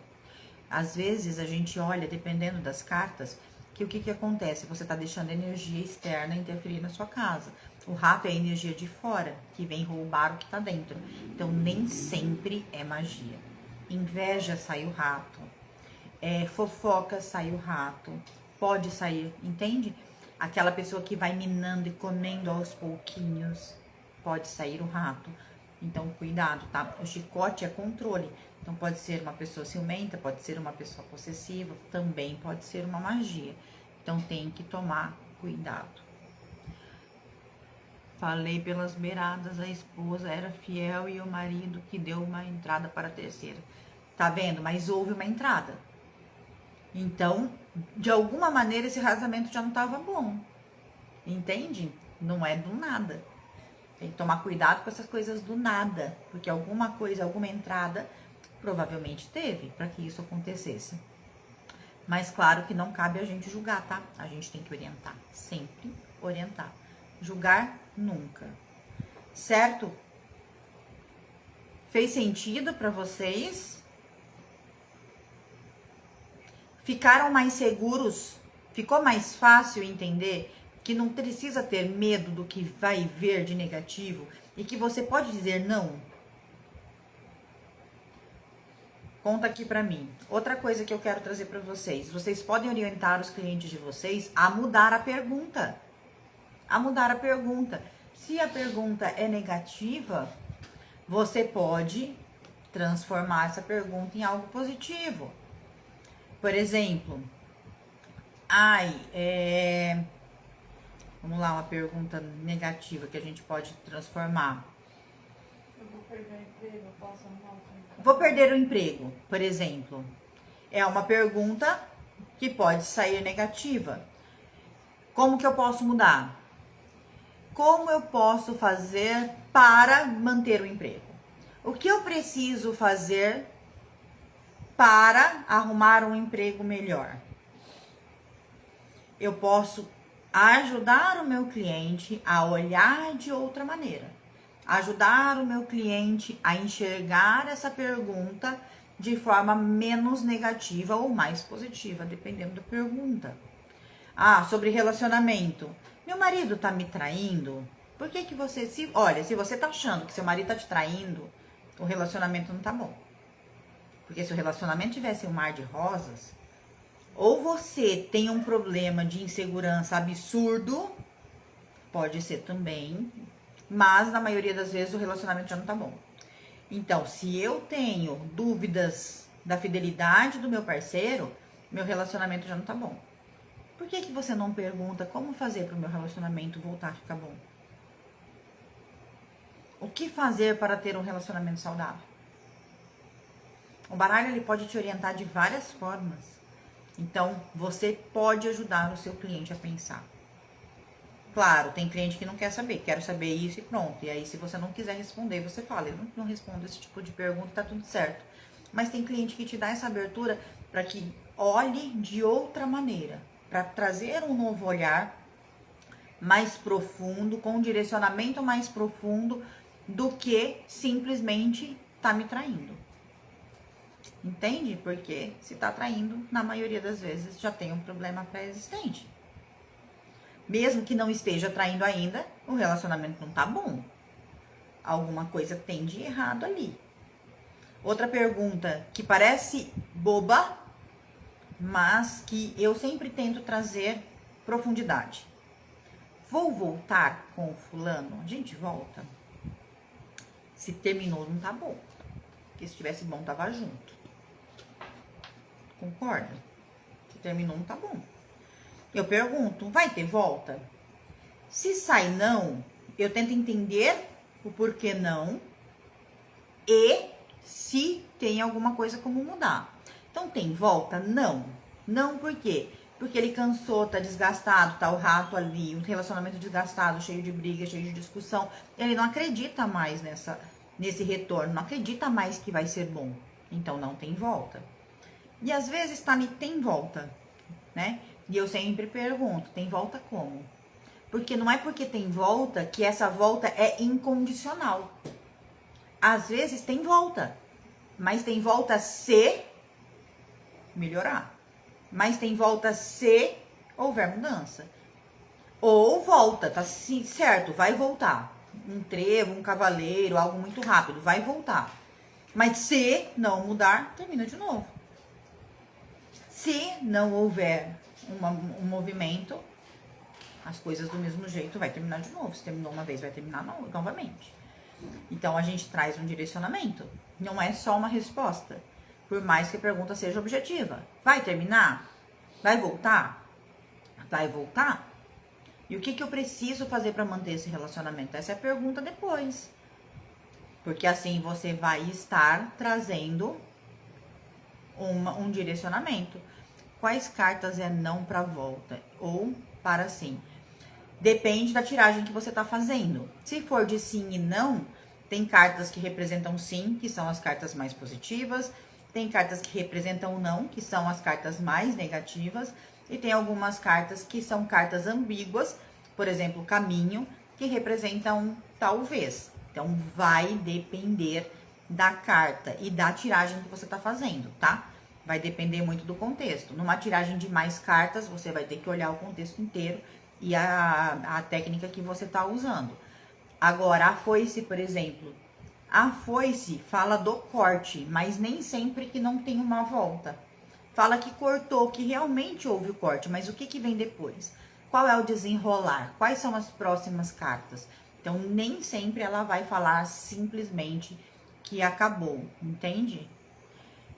Às vezes a gente olha, dependendo das cartas, que o que acontece? Você tá deixando a energia externa interferir na sua casa. O rato é a energia de fora, que vem roubar o que tá dentro. Então, nem sempre é magia. Inveja, sai o rato. Fofoca, sai o rato. Pode sair, entende? Aquela pessoa que vai minando e comendo aos pouquinhos, pode sair o rato. Então, cuidado, tá? O chicote é controle. Então, pode ser uma pessoa ciumenta, pode ser uma pessoa possessiva, também pode ser uma magia. Então, tem que tomar cuidado. Falei pelas beiradas, a esposa era fiel e o marido que deu uma entrada para a terceira. Tá vendo? Mas houve uma entrada. Então, de alguma maneira, esse casamento já não estava bom. Entende? Não é do nada. Tem que tomar cuidado com essas coisas do nada, porque alguma coisa, alguma entrada, provavelmente teve para que isso acontecesse. Mas claro que não cabe a gente julgar, tá? A gente tem que orientar, sempre orientar. Julgar nunca. Certo? Fez sentido para vocês? Ficaram mais seguros? Ficou mais fácil entender que não precisa ter medo do que vai ver de negativo e que você pode dizer não? Conta aqui pra mim. Outra coisa que eu quero trazer para vocês. Vocês podem orientar os clientes de vocês a mudar a pergunta. A mudar a pergunta. Se a pergunta é negativa, você pode transformar essa pergunta em algo positivo. Por exemplo, vamos lá, uma pergunta negativa que a gente pode transformar. Eu vou perder o emprego, eu posso arrumar outro emprego? Vou perder o emprego, por exemplo. É uma pergunta que pode sair negativa. Como que eu posso mudar? Como eu posso fazer para manter o emprego? O que eu preciso fazer para arrumar um emprego melhor? Eu posso ajudar o meu cliente a olhar de outra maneira. Ajudar o meu cliente a enxergar essa pergunta de forma menos negativa ou mais positiva, dependendo da pergunta. Sobre relacionamento. Meu marido tá me traindo? Por que você... se você tá achando que seu marido tá te traindo, o relacionamento não tá bom. Porque se o relacionamento tivesse um mar de rosas, ou você tem um problema de insegurança absurdo, pode ser também, mas na maioria das vezes o relacionamento já não tá bom. Então, se eu tenho dúvidas da fidelidade do meu parceiro, meu relacionamento já não tá bom. Por que você não pergunta como fazer para o meu relacionamento voltar a ficar bom? O que fazer para ter um relacionamento saudável? O baralho ele pode te orientar de várias formas. Então, você pode ajudar o seu cliente a pensar. Claro, tem cliente que não quer saber, quero saber isso e pronto. E aí, se você não quiser responder, você fala, eu não respondo esse tipo de pergunta, tá tudo certo. Mas tem cliente que te dá essa abertura para que olhe de outra maneira, para trazer um novo olhar mais profundo, com um direcionamento mais profundo do que simplesmente tá me traindo. Entende? Porque se tá traindo, na maioria das vezes já tem um problema pré-existente. Mesmo que não esteja traindo ainda, o relacionamento não tá bom. Alguma coisa tem de errado ali. Outra pergunta que parece boba, mas que eu sempre tento trazer profundidade. Vou voltar com o fulano? A gente volta? Se terminou, não tá bom. Porque se estivesse bom, tava junto. Concorda? Se terminou, não tá bom. Eu pergunto, vai ter volta? Se sai não, eu tento entender o porquê não e se tem alguma coisa como mudar. Então, tem volta? Não. Não por quê? Porque ele cansou, tá desgastado, tá o rato ali, um relacionamento desgastado, cheio de briga, cheio de discussão. Ele não acredita mais nesse retorno, não acredita mais que vai ser bom. Então, não tem volta. E às vezes tem volta, né? E eu sempre pergunto, tem volta como? Porque não é porque tem volta que essa volta é incondicional. Às vezes tem volta, mas tem volta se melhorar. Mas tem volta se houver mudança. Ou volta, tá certo, vai voltar. Um trevo, um cavaleiro, algo muito rápido, vai voltar. Mas se não mudar, termina de novo. Se não houver um movimento, as coisas do mesmo jeito vai terminar de novo. Se terminou uma vez, vai terminar novamente. Então, a gente traz um direcionamento. Não é só uma resposta. Por mais que a pergunta seja objetiva. Vai terminar? Vai voltar? Vai voltar? E o que eu preciso fazer para manter esse relacionamento? Essa é a pergunta depois. Porque assim você vai estar trazendo um direcionamento. Quais cartas é não para volta? Ou para sim? Depende da tiragem que você tá fazendo. Se for de sim e não, tem cartas que representam sim, que são as cartas mais positivas. Tem cartas que representam não, que são as cartas mais negativas. E tem algumas cartas que são cartas ambíguas, por exemplo, caminho, que representam talvez. Então, vai depender da carta e da tiragem que você tá fazendo, tá? Vai depender muito do contexto. Numa tiragem de mais cartas, você vai ter que olhar o contexto inteiro e a técnica que você tá usando. Agora, a foice, por exemplo, a foice fala do corte, mas nem sempre que não tem uma volta. Fala que cortou, que realmente houve o corte, mas o que vem depois? Qual é o desenrolar? Quais são as próximas cartas? Então, nem sempre ela vai falar simplesmente que acabou, entende?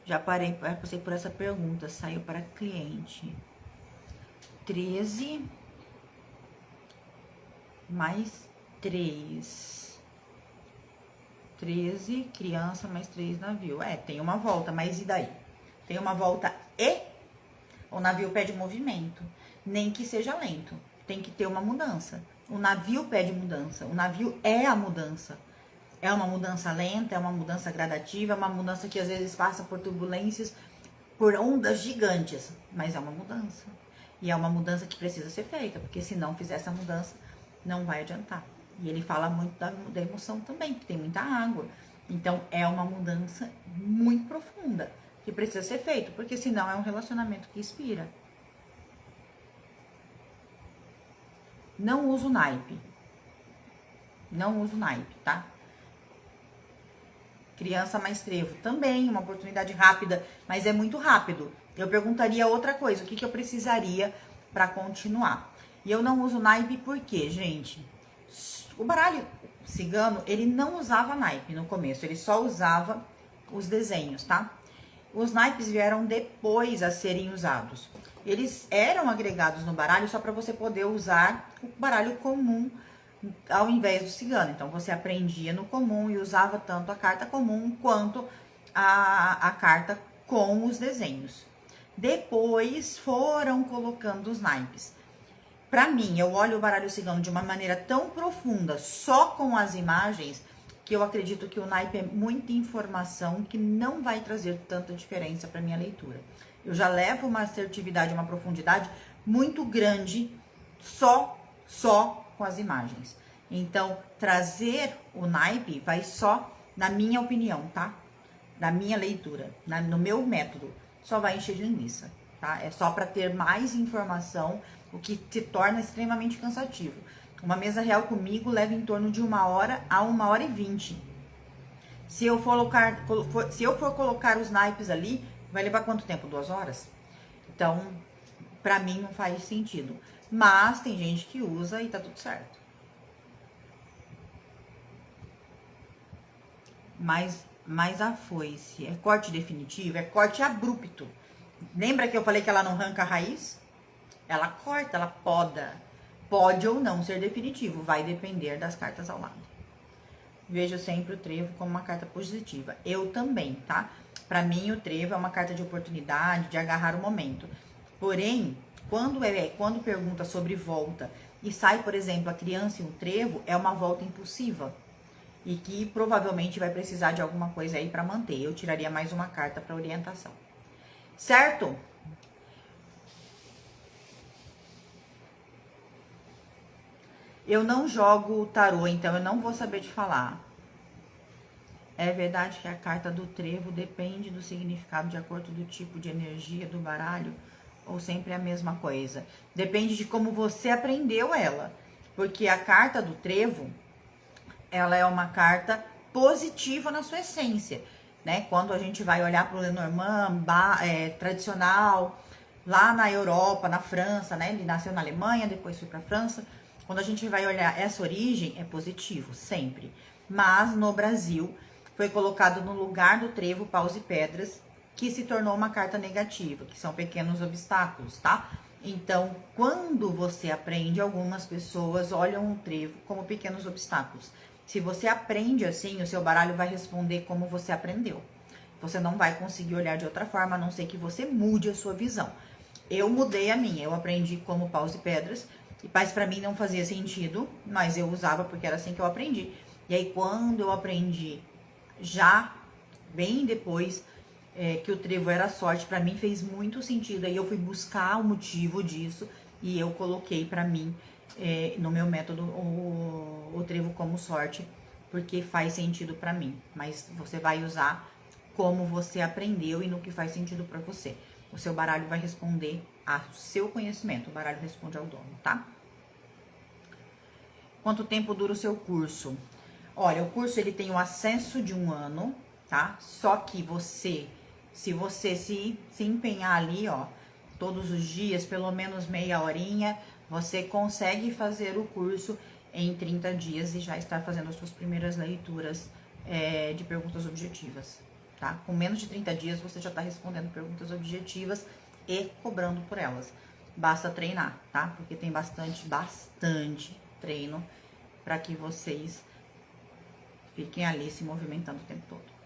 Já passei por essa pergunta, saiu para cliente. 13 mais 3. 13, criança, mais 3, navio. Tem uma volta, mas e daí? Tem uma volta e o navio pede movimento. Nem que seja lento. Tem que ter uma mudança. O navio pede mudança. O navio é a mudança. É uma mudança lenta, é uma mudança gradativa, é uma mudança que às vezes passa por turbulências, por ondas gigantes. Mas é uma mudança. E é uma mudança que precisa ser feita, porque se não fizer essa mudança, não vai adiantar. E ele fala muito da emoção também, que tem muita água. Então, é uma mudança muito profunda, que precisa ser feita, porque senão é um relacionamento que expira. Não uso naipe. Não uso naipe, tá? Criança mais trevo. Também uma oportunidade rápida, mas é muito rápido. Eu perguntaria outra coisa, o que eu precisaria para continuar? E eu não uso naipe porque, gente, o baralho cigano, ele não usava naipe no começo, ele só usava os desenhos, tá? Os naipes vieram depois a serem usados. Eles eram agregados no baralho só para você poder usar o baralho comum ao invés do cigano. Então, você aprendia no comum e usava tanto a carta comum quanto a carta com os desenhos. Depois foram colocando os naipes. Para mim, eu olho o baralho cigano de uma maneira tão profunda, só com as imagens, que eu acredito que o naipe é muita informação que não vai trazer tanta diferença para minha leitura. Eu já levo uma assertividade, uma profundidade muito grande só com as imagens. Então, trazer o naipe vai só, na minha opinião, tá? Na minha leitura, no meu método, só vai encher de linguiça, tá? É só para ter mais informação, o que se torna extremamente cansativo. Uma mesa real comigo leva em torno de 1h a 1h20. Se eu for colocar os naipes ali, vai levar quanto tempo? 2 horas? Então, pra mim não faz sentido. Mas tem gente que usa e tá tudo certo. Mas a foice é corte definitivo, é corte abrupto. Lembra que eu falei que ela não arranca a raiz? Ela corta, ela poda. Pode ou não ser definitivo, vai depender das cartas ao lado. Vejo sempre o trevo como uma carta positiva. Eu também, tá? Pra mim, o trevo é uma carta de oportunidade, de agarrar o momento. Porém, quando pergunta sobre volta e sai, por exemplo, a criança e um trevo, é uma volta impulsiva. E que provavelmente vai precisar de alguma coisa aí pra manter. Eu tiraria mais uma carta pra orientação. Certo? Eu não jogo tarô, então eu não vou saber te falar. É verdade que a carta do trevo depende do significado de acordo com o tipo de energia do baralho? Ou sempre é a mesma coisa? Depende de como você aprendeu ela. Porque a carta do trevo, ela é uma carta positiva na sua essência, né? Quando a gente vai olhar para o Lenormand tradicional, lá na Europa, na França, né? Ele nasceu na Alemanha, depois foi para a França. Quando a gente vai olhar essa origem, é positivo, sempre. Mas no Brasil, foi colocado no lugar do trevo, paus e pedras, que se tornou uma carta negativa, que são pequenos obstáculos, tá? Então, quando você aprende, algumas pessoas olham o trevo como pequenos obstáculos. Se você aprende assim, o seu baralho vai responder como você aprendeu. Você não vai conseguir olhar de outra forma, a não ser que você mude a sua visão. Eu mudei a minha, eu aprendi como paus e pedras, Mas pra mim não fazia sentido, mas eu usava porque era assim que eu aprendi. E aí quando eu aprendi, já bem depois que o trevo era sorte, pra mim fez muito sentido. Aí eu fui buscar o motivo disso e eu coloquei pra mim no meu método o trevo como sorte, porque faz sentido pra mim. Mas você vai usar como você aprendeu e no que faz sentido pra você. O seu baralho vai responder ao seu conhecimento, o baralho responde ao dono, tá? Quanto tempo dura o seu curso? Olha, o curso ele tem um acesso de 1 ano, tá? Só que se você se empenhar ali, ó, todos os dias, pelo menos meia horinha, você consegue fazer o curso em 30 dias e já estar fazendo as suas primeiras leituras de perguntas objetivas, tá? Com menos de 30 dias você já está respondendo perguntas objetivas e cobrando por elas. Basta treinar, tá? Porque tem bastante treino para que vocês fiquem ali se movimentando o tempo todo.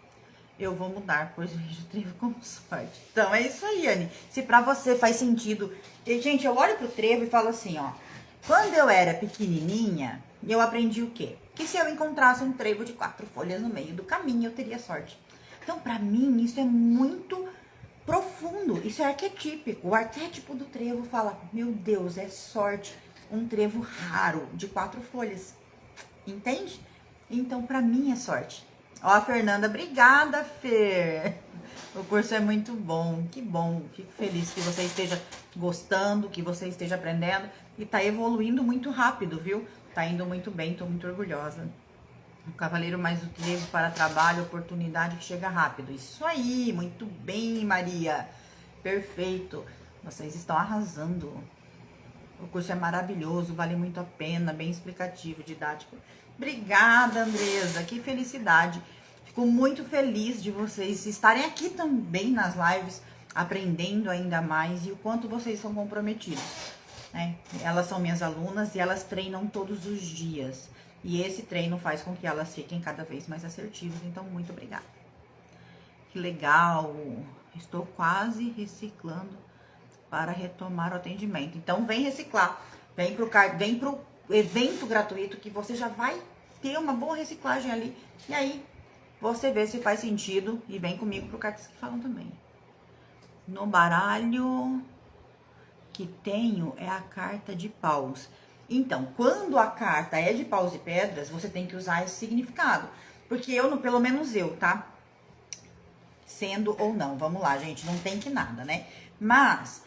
Eu vou mudar, pois vejo o trevo como sorte. Então é isso aí, Anne. Se pra você faz sentido. E, gente, eu olho pro trevo e falo assim, ó. Quando eu era pequenininha, eu aprendi o quê? Que se eu encontrasse um trevo de 4 folhas no meio do caminho, eu teria sorte. Então, pra mim, isso é muito profundo. Isso é arquetípico. O arquétipo do trevo fala, meu Deus, é sorte. Um trevo raro de 4 folhas. Entende? Então, pra mim é sorte. Ó, a Fernanda, obrigada, Fer. O curso é muito bom, que bom. Fico feliz que você esteja gostando, que você esteja aprendendo e tá evoluindo muito rápido, viu? Tá indo muito bem, tô muito orgulhosa. O cavaleiro mais o trevo para trabalho, oportunidade que chega rápido. Isso aí, muito bem, Maria. Perfeito. Vocês estão arrasando. O curso é maravilhoso, vale muito a pena, bem explicativo, didático. Obrigada, Andresa, que felicidade. Fico muito feliz de vocês estarem aqui também nas lives, aprendendo ainda mais e o quanto vocês são comprometidos, né? Elas são minhas alunas e elas treinam todos os dias. E esse treino faz com que elas fiquem cada vez mais assertivas. Então, muito obrigada. Que legal. Estou quase reciclando para retomar o atendimento. Então, vem reciclar. Vem pro evento gratuito que você já vai ter uma boa reciclagem ali. E aí, você vê se faz sentido e vem comigo pro Cartas que Falam também. No baralho que tenho é a carta de paus. Então, quando a carta é de paus e pedras, você tem que usar esse significado. Porque pelo menos eu, tá? Sendo ou não, vamos lá, gente, não tem que nada, né? Mas,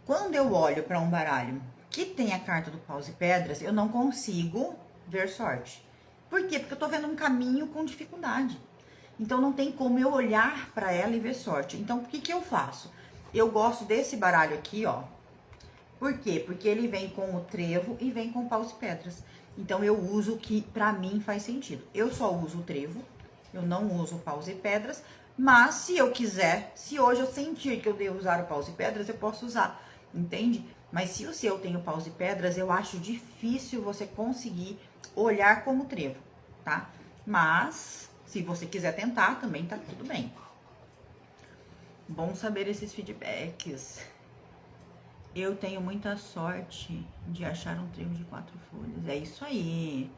quando eu olho para um baralho que tem a carta do paus e pedras, eu não consigo ver sorte. Por quê? Porque eu tô vendo um caminho com dificuldade. Então, não tem como eu olhar para ela e ver sorte. Então, o que que eu faço? Eu gosto desse baralho aqui, ó. Por quê? Porque ele vem com o trevo e vem com paus e pedras. Então, eu uso o que pra mim faz sentido. Eu só uso o trevo, eu não uso paus e pedras. Mas, se eu quiser, se hoje eu sentir que eu devo usar o paus e pedras, eu posso usar, entende? Mas se o seu tem o paus e pedras, eu acho difícil você conseguir olhar como trevo, tá? Mas, se você quiser tentar, também tá tudo bem. Bom saber esses feedbacks. Eu tenho muita sorte de achar um trevo de 4 folhas. É isso aí.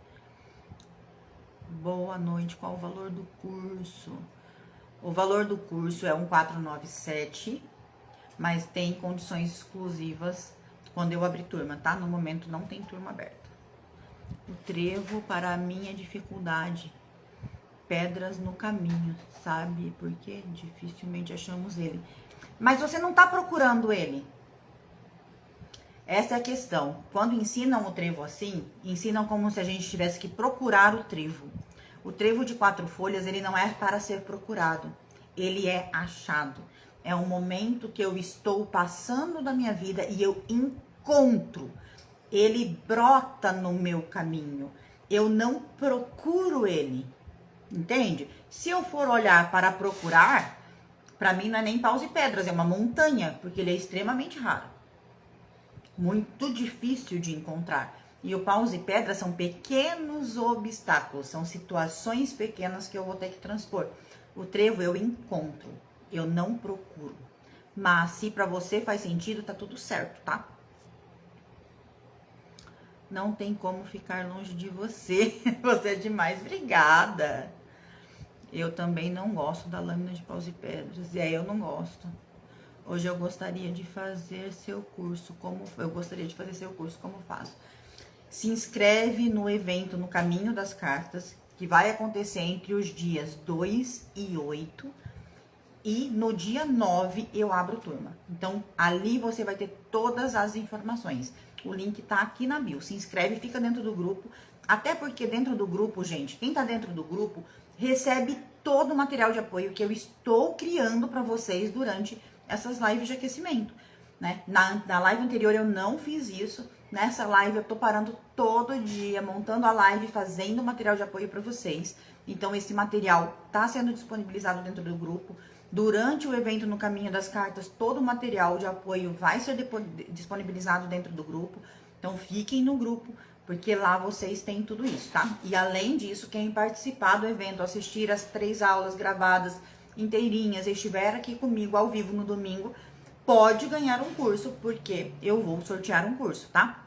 Boa noite. Qual o valor do curso? O valor do curso é 1497, mas tem condições exclusivas quando eu abrir turma, tá? No momento não tem turma aberta. O trevo para a minha dificuldade. Pedras no caminho, sabe? Porque dificilmente achamos ele. Mas você não tá procurando ele. Essa é a questão. Quando ensinam o trevo assim, ensinam como se a gente tivesse que procurar o trevo. O trevo de 4 folhas, ele não é para ser procurado. Ele é achado. É um momento que eu estou passando da minha vida e eu encontro. Ele brota no meu caminho. Eu não procuro ele. Entende? Se eu for olhar para procurar, para mim não é nem paus e pedras, é uma montanha, porque ele é extremamente raro. Muito difícil de encontrar. E o paus e pedras são pequenos obstáculos, são situações pequenas que eu vou ter que transpor. O trevo eu encontro, eu não procuro. Mas se para você faz sentido, tá tudo certo, tá? Não tem como ficar longe de você. Você é demais. Obrigada. Eu também não gosto da lâmina de paus e pedras. E aí eu não gosto. Hoje eu gostaria de fazer seu curso. Como faço? Se inscreve no evento no Caminho das Cartas, que vai acontecer entre os dias 2 e 8. E no dia 9 eu abro turma. Então, ali você vai ter todas as informações. O link tá aqui na bio. Se inscreve, fica dentro do grupo. Até porque dentro do grupo, gente, quem tá dentro do grupo recebe todo o material de apoio que eu estou criando para vocês durante essas lives de aquecimento, né? Na live anterior eu não fiz isso. Nessa live eu tô parando todo dia, montando a live, fazendo material de apoio para vocês. Então, esse material tá sendo disponibilizado dentro do grupo. Durante o evento no Caminho das Cartas, todo o material de apoio vai ser disponibilizado dentro do grupo. Então, fiquem no grupo, porque lá vocês têm tudo isso, tá? E além disso, quem participar do evento, assistir as 3 aulas gravadas inteirinhas, estiver aqui comigo ao vivo no domingo, pode ganhar um curso, porque eu vou sortear um curso, tá?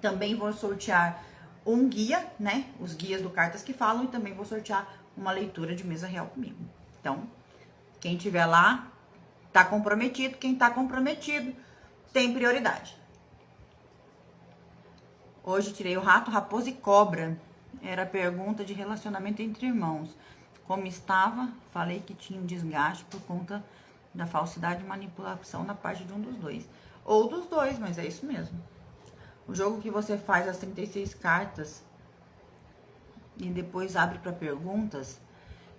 Também vou sortear um guia, né? Os guias do Cartas que Falam, e também vou sortear uma leitura de mesa real comigo. Então, quem tiver lá, tá comprometido. Quem tá comprometido, tem prioridade. Hoje tirei o rato, raposa e cobra. Era pergunta de relacionamento entre irmãos. Como estava, falei que tinha um desgaste por conta da falsidade e manipulação na parte de um dos dois. Ou dos dois, mas é isso mesmo. O jogo que você faz as 36 cartas e depois abre para perguntas...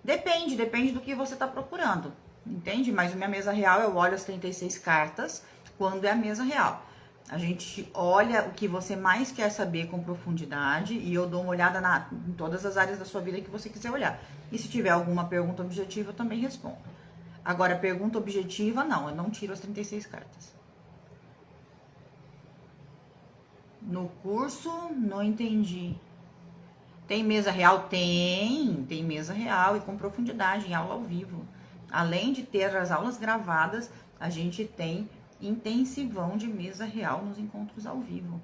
Depende do que você tá procurando, entende? Mas a minha mesa real, eu olho as 36 cartas quando é a mesa real. A gente olha o que você mais quer saber com profundidade e eu dou uma olhada em todas as áreas da sua vida que você quiser olhar. E se tiver alguma pergunta objetiva, eu também respondo. Agora, pergunta objetiva, não, eu não tiro as 36 cartas. No curso, não entendi. Tem mesa real? Tem mesa real e com profundidade, em aula ao vivo. Além de ter as aulas gravadas, a gente tem intensivão de mesa real nos encontros ao vivo.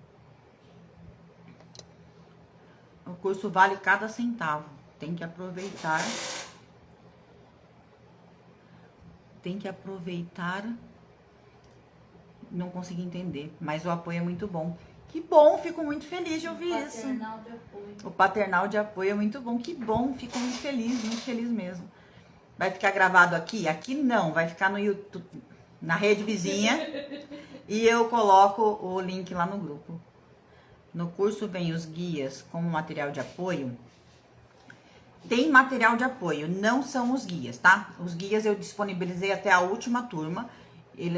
O curso vale cada centavo. Tem que aproveitar. Não consegui entender, mas o apoio é muito bom. Que bom, fico muito feliz de ouvir isso. Paternal de apoio. O paternal de apoio é muito bom. Que bom, fico muito feliz mesmo. Vai ficar gravado aqui? Aqui não, vai ficar no YouTube, na rede vizinha. E eu coloco o link lá no grupo. No curso vem os guias como material de apoio. Tem material de apoio, não são os guias, tá? Os guias eu disponibilizei até a última turma.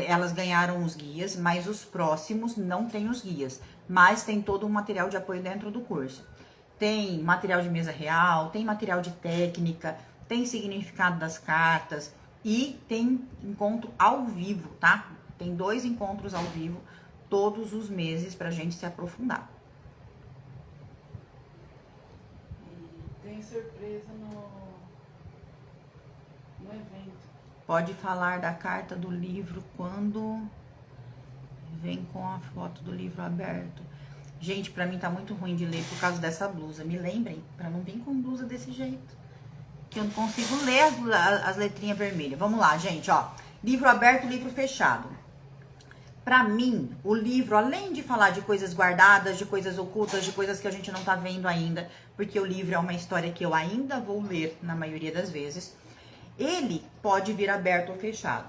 Elas ganharam os guias, mas os próximos não tem os guias. Mas tem todo um material de apoio dentro do curso. Tem material de mesa real, tem material de técnica, tem significado das cartas e tem encontro ao vivo, tá? Tem 2 encontros ao vivo todos os meses pra gente se aprofundar. E tem surpresa no evento. Pode falar da carta do livro quando vem com a foto do livro aberto. Gente, pra mim tá muito ruim de ler por causa dessa blusa. Me lembrem, pra não vir com blusa desse jeito. Que eu não consigo ler as letrinhas vermelhas. Vamos lá, gente, ó. Livro aberto, livro fechado. Pra mim, o livro, além de falar de coisas guardadas, de coisas ocultas, de coisas que a gente não tá vendo ainda, porque o livro é uma história que eu ainda vou ler na maioria das vezes, ele pode vir aberto ou fechado.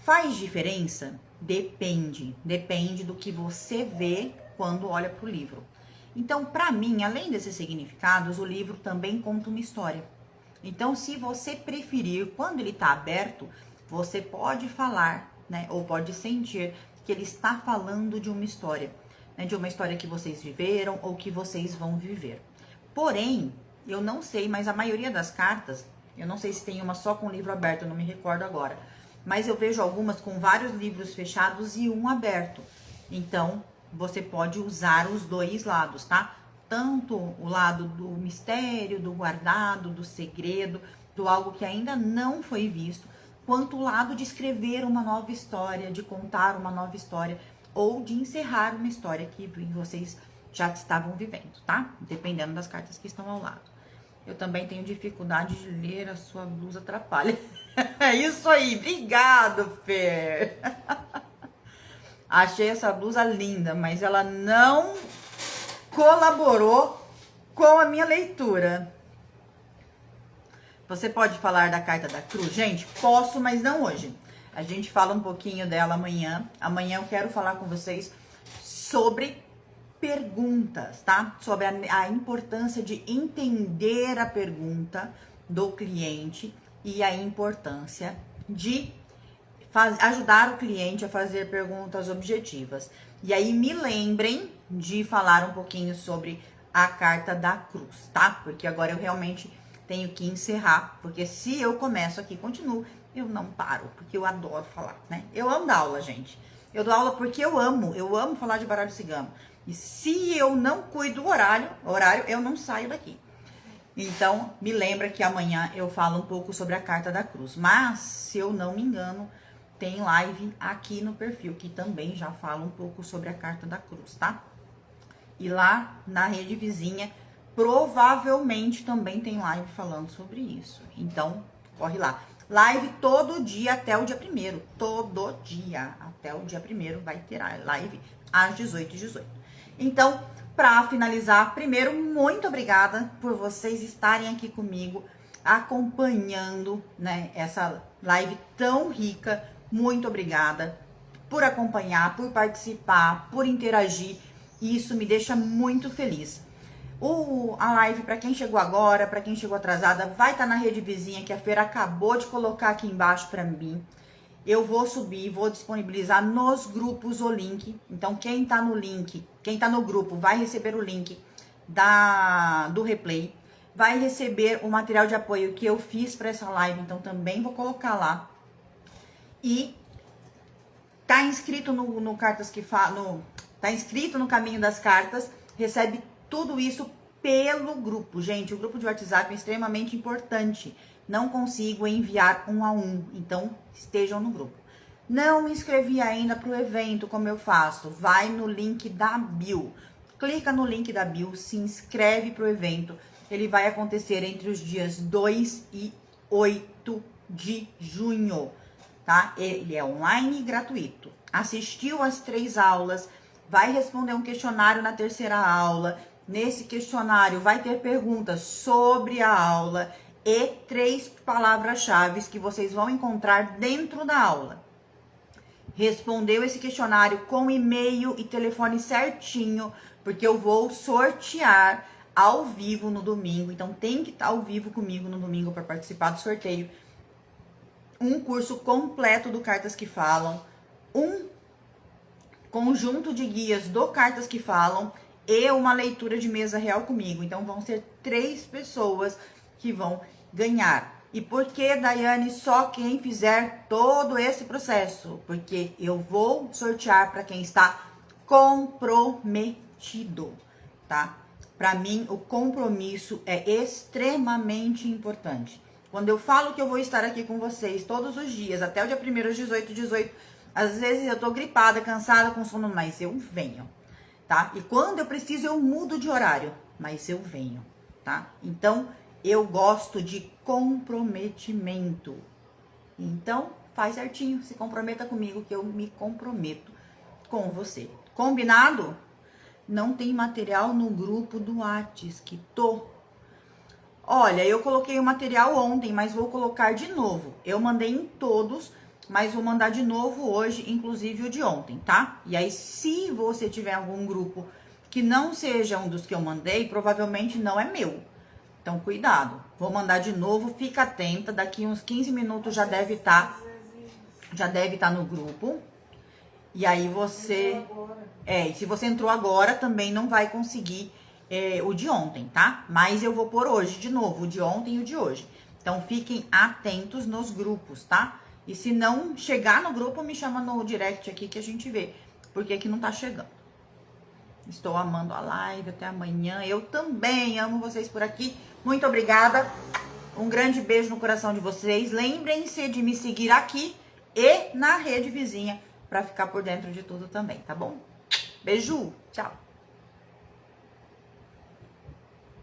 Faz diferença? Depende. Depende do que você vê quando olha pro livro. Então, pra mim, além desses significados, o livro também conta uma história. Então, se você preferir, quando ele tá aberto, você pode falar, né? Ou pode sentir que ele está falando de uma história, né? De uma história que vocês viveram ou que vocês vão viver. Porém, eu não sei, mas a maioria das cartas, eu não sei se tem uma só com o livro aberto, eu não me recordo agora. Mas eu vejo algumas com vários livros fechados e um aberto. Então, você pode usar os 2 lados, tá? Tanto o lado do mistério, do guardado, do segredo, do algo que ainda não foi visto, quanto o lado de escrever uma nova história, de contar uma nova história, ou de encerrar uma história que vocês já estavam vivendo, tá? Dependendo das cartas que estão ao lado. Eu também tenho dificuldade de ler, a sua blusa atrapalha. É isso aí, obrigado, Fer. Achei essa blusa linda, mas ela não colaborou com a minha leitura. Você pode falar da carta da cruz? Gente, posso, mas não hoje. A gente fala um pouquinho dela amanhã. Amanhã eu quero falar com vocês sobre perguntas, tá? Sobre a importância de entender a pergunta do cliente e a importância de ajudar o cliente a fazer perguntas objetivas. E aí me lembrem de falar um pouquinho sobre a carta da cruz, tá? Porque agora eu realmente tenho que encerrar, porque se eu começo aqui e continuo, eu não paro, porque eu adoro falar, né? Eu amo dar aula, gente. Eu dou aula porque eu amo falar de baralho cigano. E se eu não cuido do horário, eu não saio daqui. Então, me lembra que amanhã eu falo um pouco sobre a carta da cruz. Mas, se eu não me engano, tem live aqui no perfil, que também já fala um pouco sobre a carta da cruz, tá? E lá na rede vizinha, provavelmente também tem live falando sobre isso. Então, corre lá. Live todo dia até o dia 1º. Todo dia até o dia 1º vai ter a live às 18h18. Então, para finalizar, primeiro, muito obrigada por vocês estarem aqui comigo, acompanhando, né, essa live tão rica. Muito obrigada por acompanhar, por participar, por interagir. Isso me deixa muito feliz. A live, para quem chegou agora, para quem chegou atrasada, vai estar na rede vizinha que a Feira acabou de colocar aqui embaixo para mim. Eu vou subir, vou disponibilizar nos grupos o link. Então, quem tá no link, quem tá no grupo, vai receber o link do replay. Vai receber o material de apoio que eu fiz para essa live, então também vou colocar lá. E tá inscrito no Cartas que falam, tá inscrito no Caminho das Cartas, recebe tudo isso pelo grupo. Gente, o grupo de WhatsApp é extremamente importante. Não consigo enviar 1 a 1, então estejam no grupo. Não me inscrevi ainda para o evento, como eu faço? Vai no link da bio. Clica no link da bio, se inscreve para o evento. Ele vai acontecer entre os dias 2 e 8 de junho, tá? Ele é online e gratuito. Assistiu às 3 aulas, vai responder um questionário na 3ª aula. Nesse questionário vai ter perguntas sobre a aula e 3 palavras-chave que vocês vão encontrar dentro da aula. Respondeu esse questionário com e-mail e telefone certinho, porque eu vou sortear ao vivo no domingo. Então tem que estar ao vivo comigo no domingo para participar do sorteio. Um curso completo do Cartas que Falam, um conjunto de guias do Cartas que Falam e uma leitura de mesa real comigo. Então vão ser 3 pessoas que vão ganhar. E por que, Daiane, só quem fizer todo esse processo? Porque eu vou sortear para quem está comprometido, tá? Para mim, o compromisso é extremamente importante. Quando eu falo que eu vou estar aqui com vocês todos os dias, até o dia 1º às 18h18, às vezes eu tô gripada, cansada, com sono, mas eu venho, tá? E quando eu preciso, eu mudo de horário, mas eu venho, tá? Então, eu gosto de comprometimento. Então, faz certinho, se comprometa comigo que eu me comprometo com você. Combinado? Não tem material no grupo do Whats que tô. Olha, eu coloquei o material ontem, mas vou colocar de novo. Eu mandei em todos, mas vou mandar de novo hoje, inclusive o de ontem, tá? E aí, se você tiver algum grupo que não seja um dos que eu mandei, provavelmente não é meu. Então, cuidado. Vou mandar de novo, fica atenta. Daqui uns 15 minutos já deve estar no grupo. E aí você... se você entrou agora, também não vai conseguir o de ontem, tá? Mas eu vou pôr hoje de novo, o de ontem e o de hoje. Então, fiquem atentos nos grupos, tá? E se não chegar no grupo, me chama no direct aqui que a gente vê. Porque aqui não tá chegando. Estou amando a live, até amanhã. Eu também amo vocês por aqui. Muito obrigada. Um grande beijo no coração de vocês. Lembrem-se de me seguir aqui e na rede vizinha para ficar por dentro de tudo também, tá bom? Beijo, tchau.